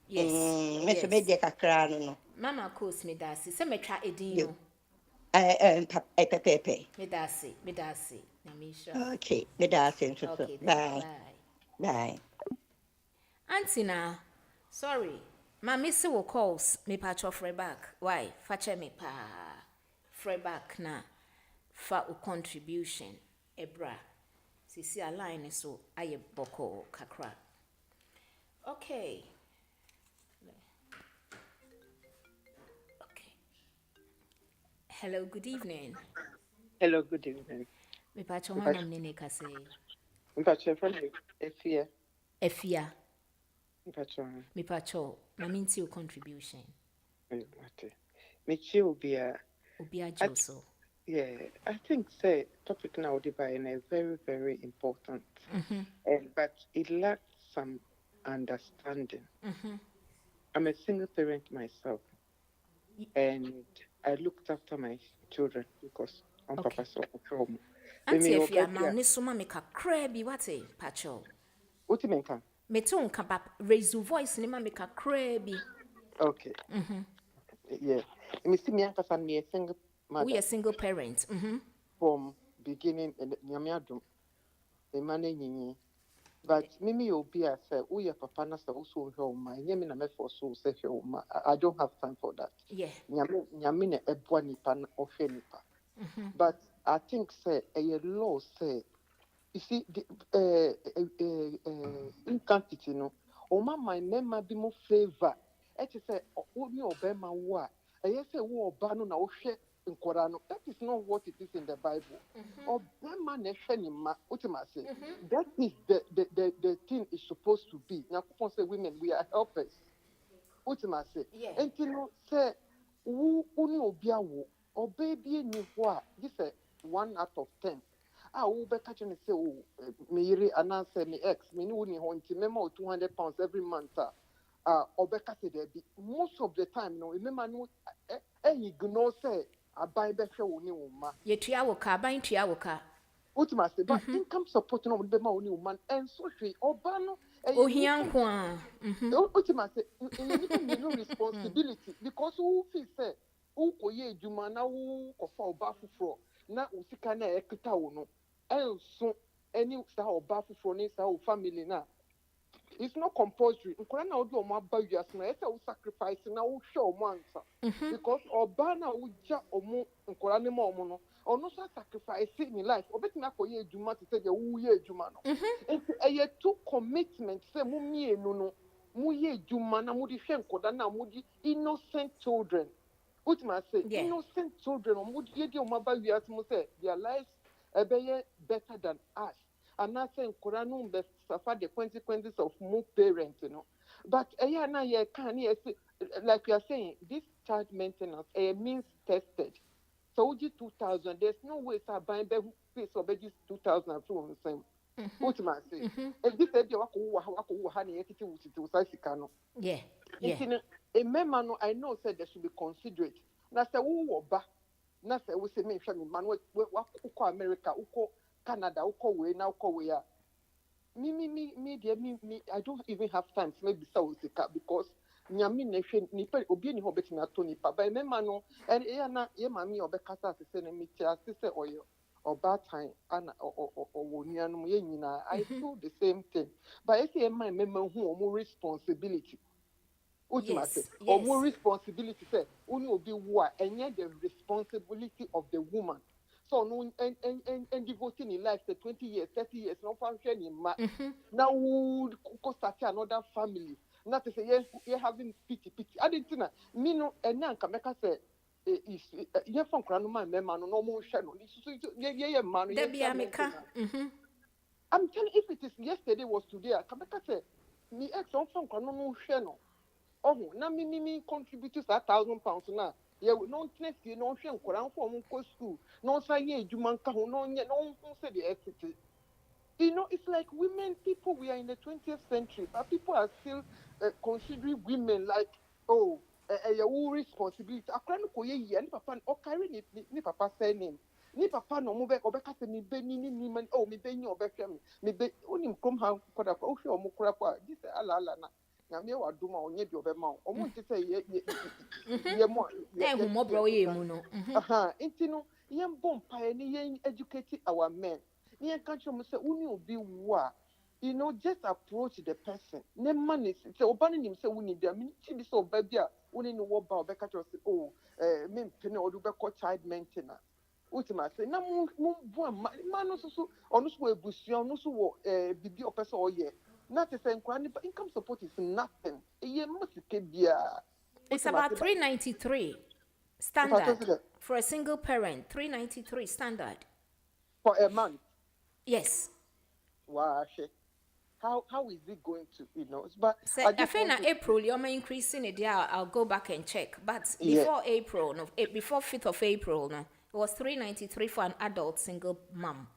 yes me se be de kakra no mama course me da se metwa edin no pepe me da se na me sure okay me da se so okay bye bye bye Antina, sorry. Ma miss wo calls me patch off back. Why? Fache me pa. Free back na fa o contribution ebra. Sisi a line so aye boko kakra. Okay. Okay. Hello, good evening. Hello, good evening. Me patch on nam nene kase. Mpacho from Efia. Efia. Mpacho. Me patch ma minti o contribution. Mate. Michi will be a. Obia Joso. Yeah, I think say topic now is very, very important. But it lacks some understanding. I'm a single parent myself, and I looked after my children because I'm Papa so home. Auntie Efia, ma ni suma me kakra bi wate pacho. What you mean? Me to nka ba raise your voice ni ma me kakra bi. Okay. Yeah. Me see me as a single mother. We a single parent. From beginning and nyamiadum the money but mimi obi a say we your papa na say also home my nyame na me for so say home I don't have time for that Yeah nyame na eboa nipa na ohwe nipa but I think say a law say you see the incantity no o ma my mema bi mo favor it say o ni obema wo a e say wo oba no na ohwe that is not what it is in the Bible. Or that is the thing is supposed to be. Now, say women, we are helpers. And you know, say, who obey ni this is 1 out of 10. who be catching say, oh, me yere ananse me ex, me ni wuni honti, memo 200 pounds every month. Obeka say there be most of the time, no, remember no, ignore say, I buy better wuni uma. Ye tuawoka, buying tuawoka. Ultimately, but income support no be ma wuni woman, and so she obano. Ohiankwa. Ultimately, you no responsibility because who feel say who koye adwuma na who kofa oba foforo na usika na ekita wo no enso any sa oba foforo ni sa family na it's not compulsory nkora na odi omo aba wiase na ese wo sacrifice na wo hwe omo ansa because oba na wo ja omo nkora ne ma omo no ono so sacrifice in life obetimi akoye adwuma te say wo ye adwuma no e two commitment say mu mienu no mu ye adwuma na mu di hwe nkoda na mu di innocent children. What must say? Yeah. Innocent children, say their lives are better than us. And I say, Koranu be suffer the consequences of more parents, you know. But now you can like you are saying, this child maintenance means tested. So we 2,000. There's no way to buy face of this 2,000 from the same. What must say? And this idea Yeah. Yeah. A member, I know said they should be considerate. Na say wo ba, na say we say me hwe me man we uko America, uko Canada, uko we na uko we ya. Me, I don't even have time to maybe say usika because nyami na hwe ni pe obi ni ho beti na to ni pa. Ba member no, and na ye mami obekasa se na me tia se oyo oba time ana wo nuanu ye nyina. I do the same thing. But if you my member who more responsibility. Ultimately, or more responsibility say only will be war and yet the responsibility of the woman. So no and devoting in life the 20 years, 30 years, no function in now would start another family. Not to say yes, you're having pity. I didn't know. Me no and now can make us say is you're from Granuma man no more channel. Yeah, man. I'm telling if it is yesterday was today, I can make us say me ex on from Granuma channel. Oh, na me contribute to £1,000 now. Yeah, no next year, no shame, Koran for school, no say, you man, no say the equity. You know, it's like women, people, we are in the 20th century, but people are still considering women like, oh, a responsibility. I can't go ye, and papa, or carry ni papa say name. Ni papa no move or because me be ni man, oh, me be your back, me be only come how could have oh, mukra, this ala. Na me wa duma onye bi obema o mo nti say ye mo hu mo bro ye mu no nti no ye mbom pae ni ye educate our men ni ye kan chom say uni obi wa you know just approach the person ne man is say oba nim say uni bia me ti bi say oba bia uni no wo ba obeka chom say oh me mpene odu be call child maintenance ultima say na mo bu ma no so onu so ebusia onu so wo bibi opesa oye. Not to say income support is nothing. It's about 393 standard for a single parent. 393 standard for a month. Yes. Wow. How is it going to But so I think in April you're increasing it. Yeah, I'll go back and check. But before April, before 5th of April, it was 393 for an adult single mom.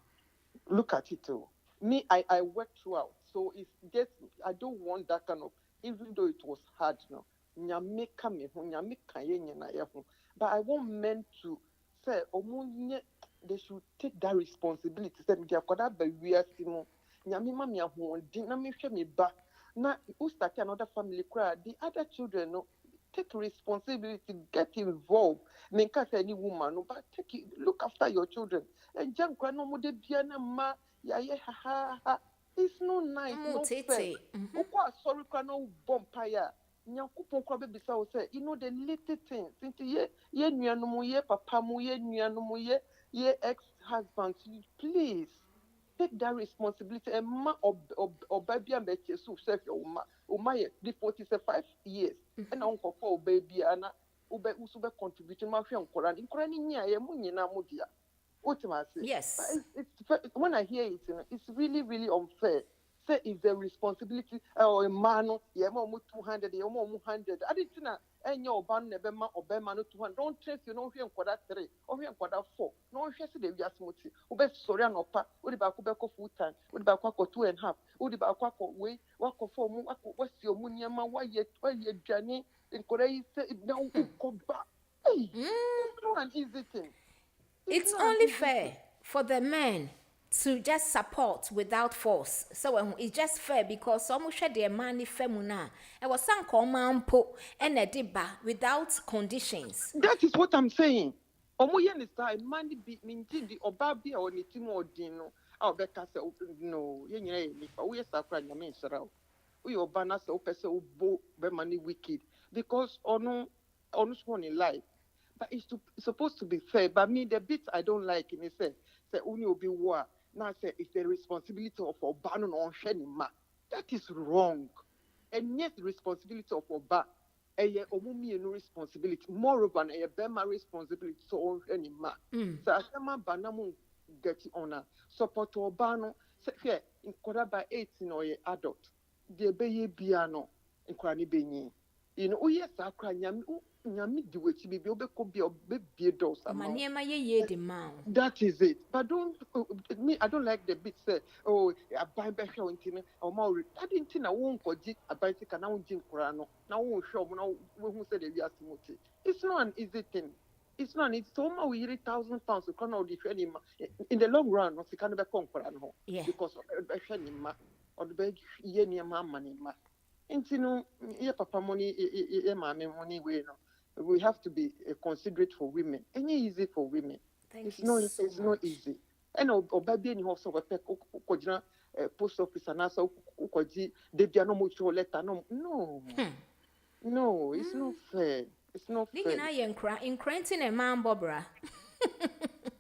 Look at it too. Me, I worked throughout. So it's just, I don't want that kind of, even though it was hard, but I want men to say, they should take that responsibility. Say, now, who start another family cry, the other children, take responsibility, get involved. Make us any woman, but take it, look after your children. And young grandma, ma, it's not nice, no fair. Sorry, no bumpire. Nyankopon kwa baby say, you know the little things. Into ye nuanumu ye papa mu ye nuanumu ye ex-husband. Please take that responsibility. And ma or baby and betche so self uma ye the 45 years. And uncle for baby ana ube usube contributing ma fi ankoran. Inkoran ni ye mu nyina mu dia. Yes. It's when I hear it, it's really, really unfair. say if the responsibility or a man yeah more 200 yeah more 100 I didn't know any oban nebema obema no 200 don't trace you know hwe nkwada 3 or hwe nkwada 4 no hwe se de wiase moti ube sorry anopa odi ba ko be ko full time odi ba ko 2.5 odi ba ko we wako 4 mu wako wasi omu niama waye dwane nkora yi se na ko ba it's not an easy thing. It's only fair for the men to just support without force. So it's just fair because some share their money femuna. It was some command po and a deba without conditions. That is what I'm saying. Omo yen is that money be minti di obabi or ni timo odino. I'll be cast no yen ni for we sakra nyame nsera. We obana se opese obo be money wicked because ono swan in life. But it's supposed to be fair. But me, the bit I don't like in it say uni will be war. Now say it's the responsibility of Oba on Shenima. That is wrong. And yes, the responsibility of Oba. Eye omumi no responsibility. Moreover, a bema responsibility so on Shenima. So asema banamu get honor. Support Oba no. Say here in quarter by 18 or a adult. The beye biano in Kwani Benyi. You know, yes, I cry nyami di wechi bibi obeko bi obebie dos amount. That is it. But don't me I don't like the bit say oh I buy be show intine or more that intine won koji abai tika na won jin kura no na won show na we hu say the wi asimoti. It's not an easy thing. It's not it's so much we £1,000 to come out the training in the long run no sika no be kon kura no because be training ma or the be ye ni ma money ma. Intino ye papa money ye mama money we no. We have to be considerate for women. Any easy for women. It's not easy. And obabi any house of a peck post office and also ukoji they be no much letter. No, it's not fair. It's not fair. In cranting a man bobra.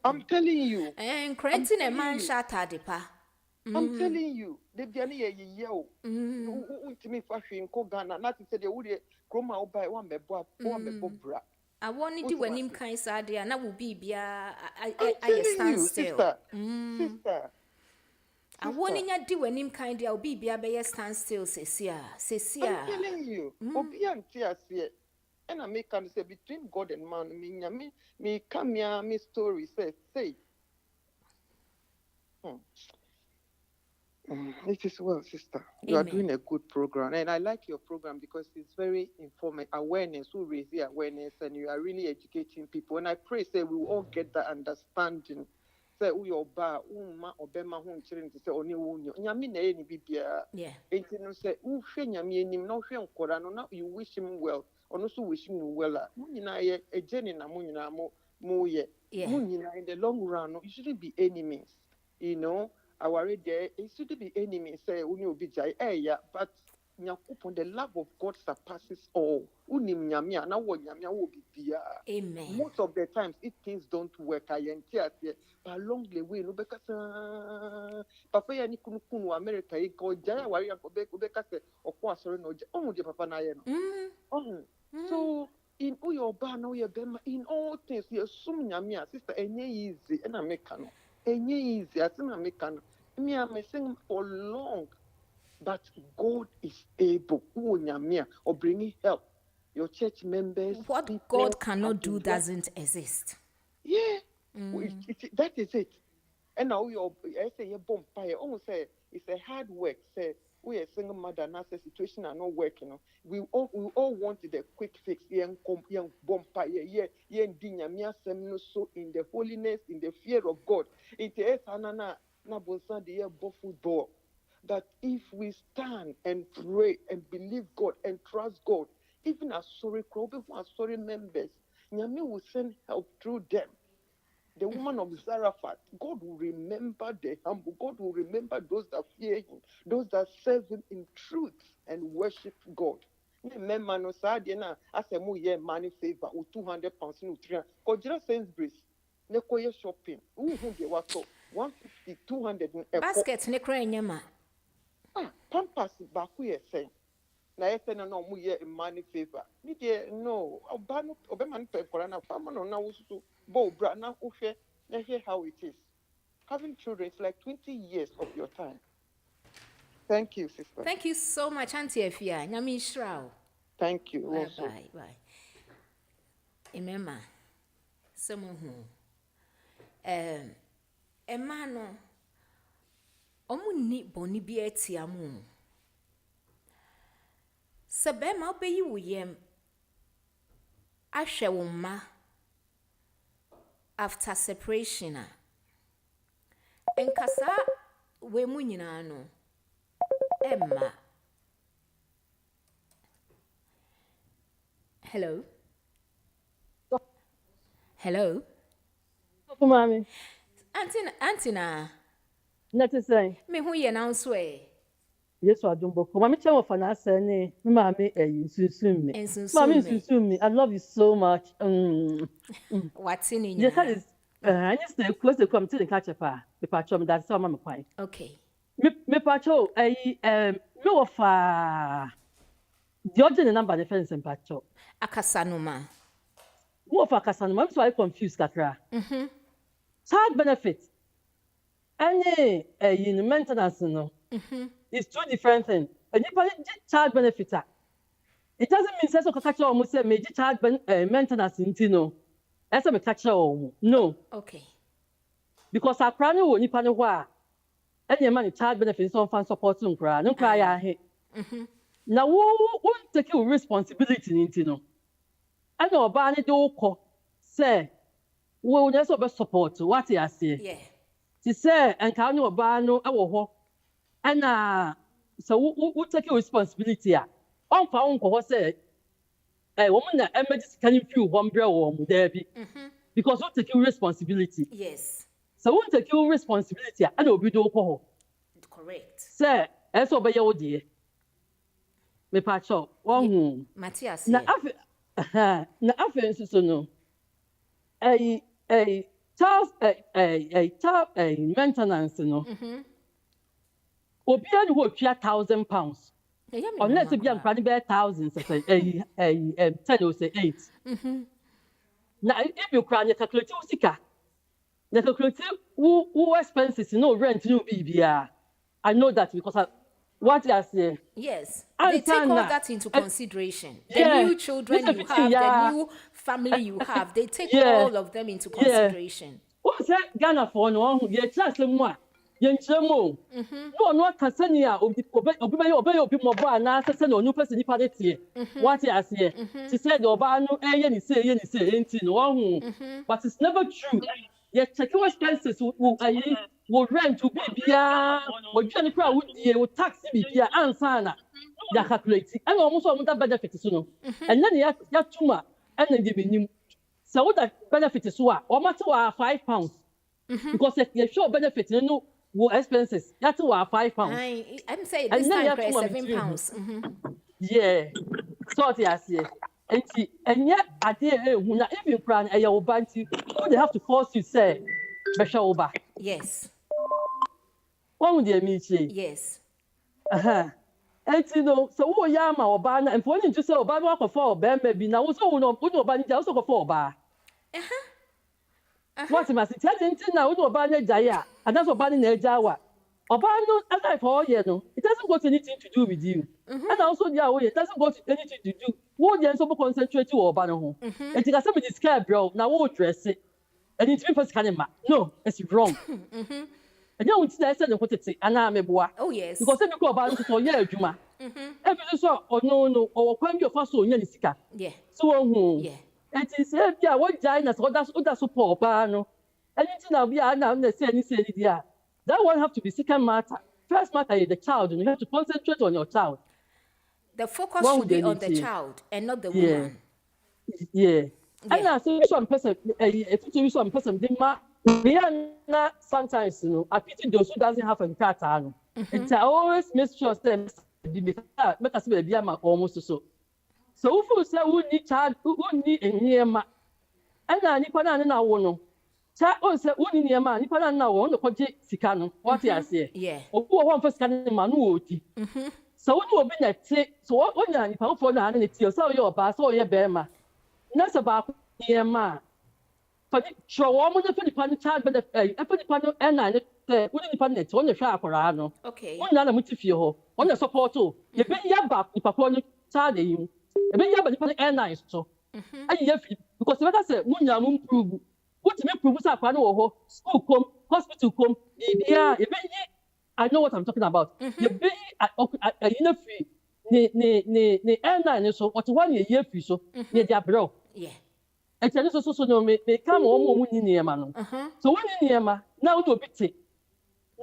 I'm telling you. And cranting a man shattered pa. I'm telling you, they be any yeo. Me fashion ko Ghana. Not to say they would come out by one be bobra. I wanted to when him kind sad and I will be I stand still. Sister. I wanted you do when him kind I'll be a stand still, Cecia. I'm telling you, Obian tears here. And I make can say between God and man, me come here, me story say. It is well, sister. You are doing a good program, and I like your program because it's very informative. Awareness, who raise the awareness, and you are really educating people. And I pray, say we will all get that understanding. Say who your bar, ma obema who children to say only who nyami na any bibia. Yeah. And you say who she nyami ni no she nkora no na you wish him well, or no so wishing you well. Munina ye a jenny na munina mo ye. Munina in the long run, you shouldn't be enemies. You know. I worry there, it should be enemies, say, Uni be jai, but Nyakupon, the love of God surpasses all. Unim Yamia, now what Yamia will be there. Amen. Most of the times, if things don't work, I enter here, but along the way, no, because Papa Yanikunu, America, he called Jaya Warrior, because of course, no, Papa Nayan. So, in Uyoba, no, in all things, you assume Yamia, sister, and easy, and American. Easy, I think American. Me, I'm saying for long, but God is able, or bringing help. Your church members. What God cannot do doesn't exist. Yeah, that is it. And now I say you bomb fire. Almost say it's a hard work. Say we are single mother, and the situation are not working. We all wanted a quick fix. Young bomb fire. Yeah, so in the holiness, in the fear of God. It is anana na bonsa the football. But if we stand and pray and believe God and trust God, even as sorry members, Nyame will send help through them. The woman of Zarephath, God will remember the humble. God will remember those that fear Him, those that serve Him in truth and worship God. Remember, no sadena as a mu ye money favor or £200 no 300. Kojira Sainsbury's, nekoye shopping. Who they was so 150, 200 basket nekra nyama. Pampas baku ye say. Na yese na no mu ye money favor. Ni de no obano obeman pe korana fama no na wusu bo bra na uhwe na hear how it is. Having children is like 20 years of your time. Thank you, sister. Thank you so much, Auntie Efia. Nyami Shrao. Thank you. Bye Also. bye. Remember, someone who Emano Omuni boni bieti amu. Sabema obeyi wuyem Ashe wuma after separation. Enkasa we mu nyina no Emma. Hello. Hello. Mami. Antina. Not say. Me who ye now swear. Yes, I don't book. Mami tell me for na say ne. Mami susum me. Mami susum me. I love you so much. What's in you? Yes, that is. I just stay close to come to the catch up. The patch of that's all mama quite. Okay. Me patcho. No of the other number the fence and patcho. Akasanuma. More for Akasanuma. I'm so I confused kakra. Child benefit. Any maintenance no. It's two different things. And you child benefit. It doesn't mean say so catch almost say major child maintenance in no. That's a catch no. Okay. Because our crown will nipa no wa. Any money child benefits on fan support no cry. No cry ya. Now won't take your responsibility into no. I know ba ni do ko say we will just support what you say. Yeah. She say and can you ba no e wo ho. And so we take your responsibility on fa on ko say woman na emergency can you one bra wo mu there bi because we take your responsibility. Yes. So we take your responsibility and obi do ko ho. Correct. Say e so be ye wo die. Me pa cho won Matthias. na afi so no. Child maintenance no. Obi and who pay £1,000. Unless you be on probably thousands, say 10 or say 8. Now if you cry, you calculate sika. You calculate who expenses, no rent, no BBR. I know that because what you say. Yes. They take all that into consideration. The new children you have, the new family you have, they take all of them into consideration. What's that Ghana for no? You trust them more. Yenchemo. No Kasania obi mobo na say no new person nipa dey tie. What you say? She said oba no ye say enti no but it's never true. You check your expenses will rent to bibia, will join the crowd will tax bibia answer na. Ya calculate. And almost all that benefit so no. And then ya tuma and then give him. So that benefit is what? Or matter £5. Because you show benefit no expenses. That's why £5. I'm saying this time £7. Yeah. So I say, and yet I dare when I even cry and you banty, they have to force you say, Beshoba. Yes. What would they meet you? Yes. And you know, so who yama or ban and for you to say, Obama for maybe now also no Bunny also for bar. What must it tell you now? Obana Jaya, and that's Obana Jawa. Obano, as I for you know, it doesn't got anything to do with you. And also, it doesn't got anything to do. What you so concentrate to Obano. And it has somebody scared, bro. Now, what dress it? And it's people scanning. No, it's wrong. And you know, said what it say, and I'm a boy. Oh, yes. Because if you go about it for years, Juma. Every so, or no, or when you're first on Yanisika. Yeah. So, yeah. And he said, yeah, what giant, so that's support, Bano. Anything I'll be say, yeah. That won't have to be second matter. First matter is the child, and you have to concentrate on your child. The focus should be on the child and not the woman. Yeah. And I say, some person, some person, they are sometimes, you know, I pity those who doesn't have a cat. It's always make sure them make us be almost so. So if you say who need child, who need a near ma, and I nipa na wono. Child say who need near ma, nipa na wono koje sikano. What you say? Yeah. Or who one first can manu oti. So when you be na take, so what when you nipa for na na tie, so your ba, so your bema. Na so ba near ma. For the show woman for the child, but the nipa no and say we need partner on the share akora no Okay. on na muti fie ho on the support o ye be ya ba nipa ko no child dey you e be ya ba nipa airlines so ayi ya fi because we say munya mu improve what me prove say akora no wo ho school kom hospital kom bibia e be yi I know what I'm talking about ye be you know free ni airline so what one ye free so ye dia bro Yeah. and tell us so no me come on mo ni niema no so when ni niema na wo obi te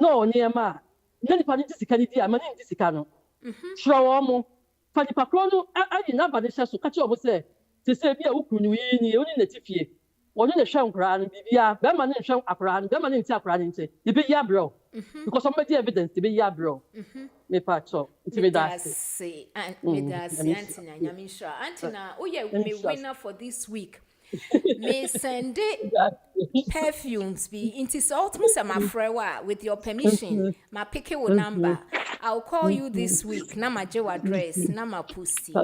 no niema na nipa ni sika ni dia ma ni sika no hwere wo mo fa nipa kro no ayi na ba de hye so ka che obo se se bia wo kunu yi ni oni na tifie woni na hwe nkra no bibia be ma ni hwe akra no be ma ni nti akra ni nti e be ya bro because somebody evidence e be ya bro me pa cho nti me da say Antina Nyamisha Antina me winner for this week. Me send perfumes be into salt my frewa with your permission. My pick your number. I'll call you this week. Na my Joe address. Na my pussy.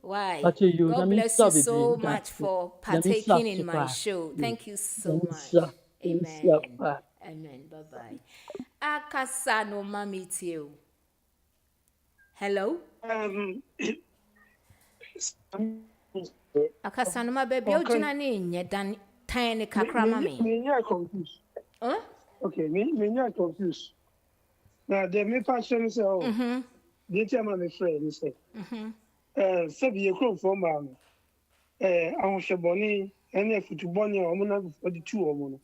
Why? God bless you so much for partaking in my show. Thank you so much. Amen. Amen. Bye bye. Akasa no mami too. Hello. Akasa no ma baby o jina ni nye dan tan ne kakra ma me. Me confused. Huh? Okay, me confused. Now the me fashion say oh. The chairman my friend say. Sabi ye kro for ma. Awon sheboni ene futuboni o mo na for the two o mo no.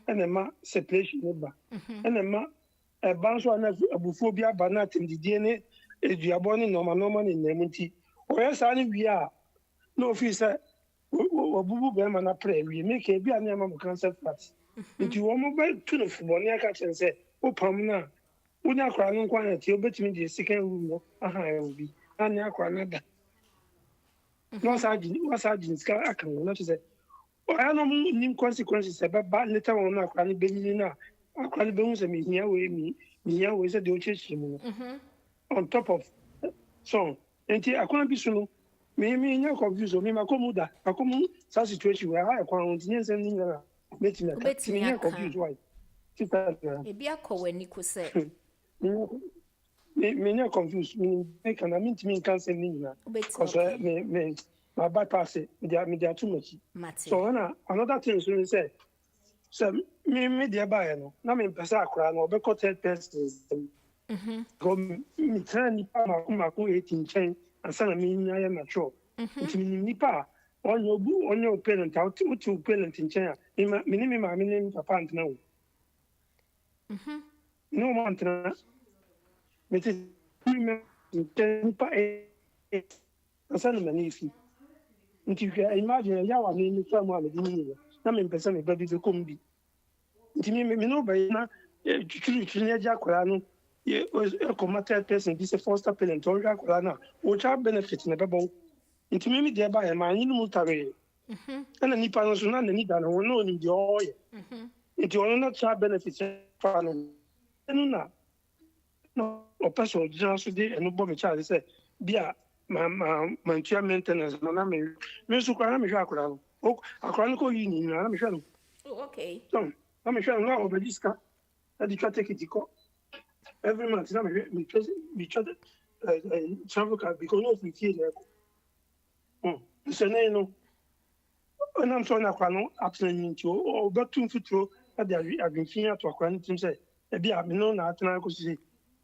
Ene ma separation ne ba. Ene ma banso na abufo bi aba na timdidie ne eduaboni normal ne nemunti. O sa ni wi a no officer obubu be ma na pray wi make e bi anya ma mo cancer flat. Nti wo mo ba tu no fuboni aka chen say o pam na unya akwa no nkwa na ti obetimi di second room no aha e obi anya akwa na da. No sergeant ska aka no to say o ya no nim consequences e ba later on na akwa ni benyi na akwa ni behun se mi hia we say de o chechi mu on top of so enti akwa bi so no me nya confuse me makomu da akomu sa situation where I akwa on tinye nsem ni na meti na me nya confuse why tita e bia ko wani ko say me nya confuse me can I mean to me can say ni na because me my bypass me too much so when another thing so say me dey buy no na me pesa akra no be ko third person go me try ni pa ma ko 18 chain ansa na me nya ya na chop nti ni pa onyo parent out to parent nchen a me ma me papa antena wo no man antena me ti me nchen pa ansa na me fi nti imagine ya wa ni fa mo amedi ni na me pesa me ba bi ko mbi nti me no ba na churu ni aja kwara no ye a committed person be a foster parent or kwara na o child benefit na bebo nti me dey ba ma anyi no mutare ana nipa no so na ni da no no ni dey oye nti ono na child benefit fa no enu na no o person just so dey enu bo me child say bia ma ntua maintenance na me so kwa na me hwa akora no akora no ko yi ni na me hwa no okay so na me hwa no na obediska na di twa take it ko every month na me try travel card because no free here so no and I'm sorry na kwa no atena nti o betu mfuturo na dia agwinfin ato akwa ntim say e bia me no na atena ko sisi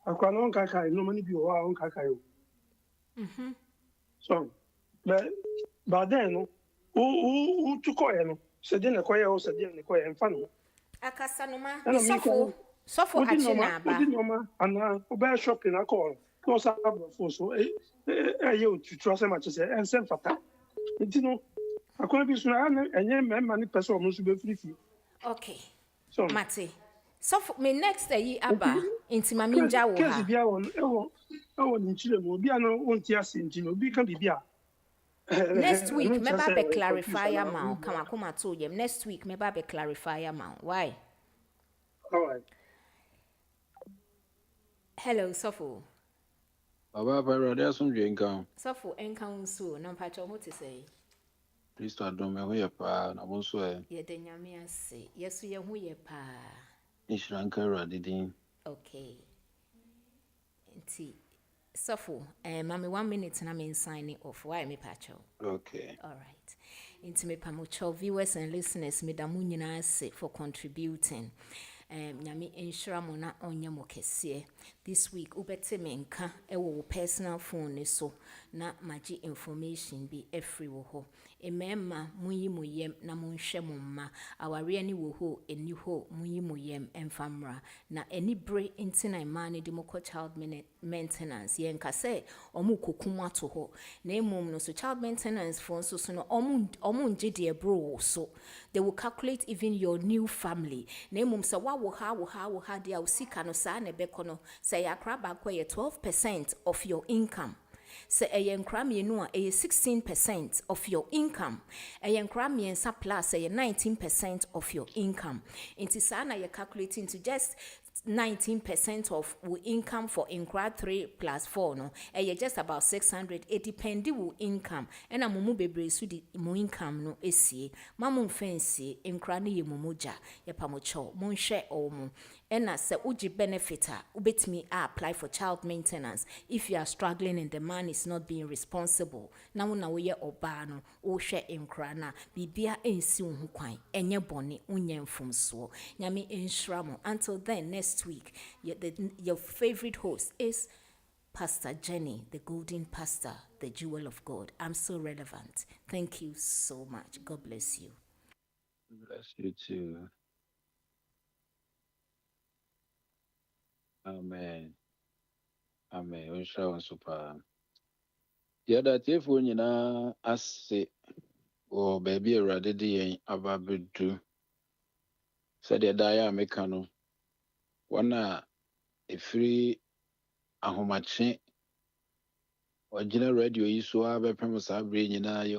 akwa no nka kai no mani bi o wa nka kai o so but then no o tu ko ye no se de na ko ye o se de na ko ye mfa no akasa no ma sofo achina ba odi no ma ana o ba shopping akọ ko sa abro fo so ye o tutu ase ma chese ensem fata nti no akọ bi so na enye mema ni person o mo so be free okay so mate sofo me next day aba nti ma mi nja wo ha kesi bia won ewo ni chile mo bia no wonti ase nti no bi kan bibia next week meba be clarify am kama kuma to yem next week meba be clarify am why all right hello sofo Baba Pero there some drink down. Sofo enkan so no mpacho ho te say Please to adom me ho ye pa na mo so e. Ye de nyame ase. Yeso ye ho ye pa. Ishranka Radidin. Okay. Nti suffer. Mommy, 1 minute and I'm signing off. Why me pacho? Okay. All right. Into me pamucho viewers and listeners, me da munyina ase for contributing. Nyame enhyira mo na onye mo kese. This week ubete me nka ewo personal phone ne so na magi information bi every wo ho. Emema munyi mo yem na monhwe mo mma. Aware ani wo ho eni ho munyi mo yem emfamra na eni bre intina ma ne demoko child maintenance yen ka se omu kokum ato ho. Na emom no so child maintenance phone so no omu nje de bro so they will calculate even your new family. Na emom se wa wo ha dia usika no sa na be kono say yakra ba kwa 12% of your income. Say a nkra mienu a 16% of your income. A nkra miensa plus a 19% of your income. Inti sa na you calculating to just 19% of income for incra 3 plus 4 no just about 600. It depends on income and a mumu bebre so di mo income no esie mamu fancy incra ni yemumoja ye pamocho mon share omu and as a uji benefiter ubetimi apply for child maintenance if you are struggling and the man is not being responsible na una we ye oba no o share incra na bibia ensi hu kwan enye bone unye mfumso nyame enhra until then next week your favorite host is Pastor Jenny, the golden pastor, the jewel of God. I'm so relevant. Thank you so much. God bless you. Bless you too. Amen. Amen. Unsha super. The other telephone, you know, I say, oh, baby, already the ababedu. Said the dia mekano. Wana a free ahomache. Original radio is so abe premise abri nyina yo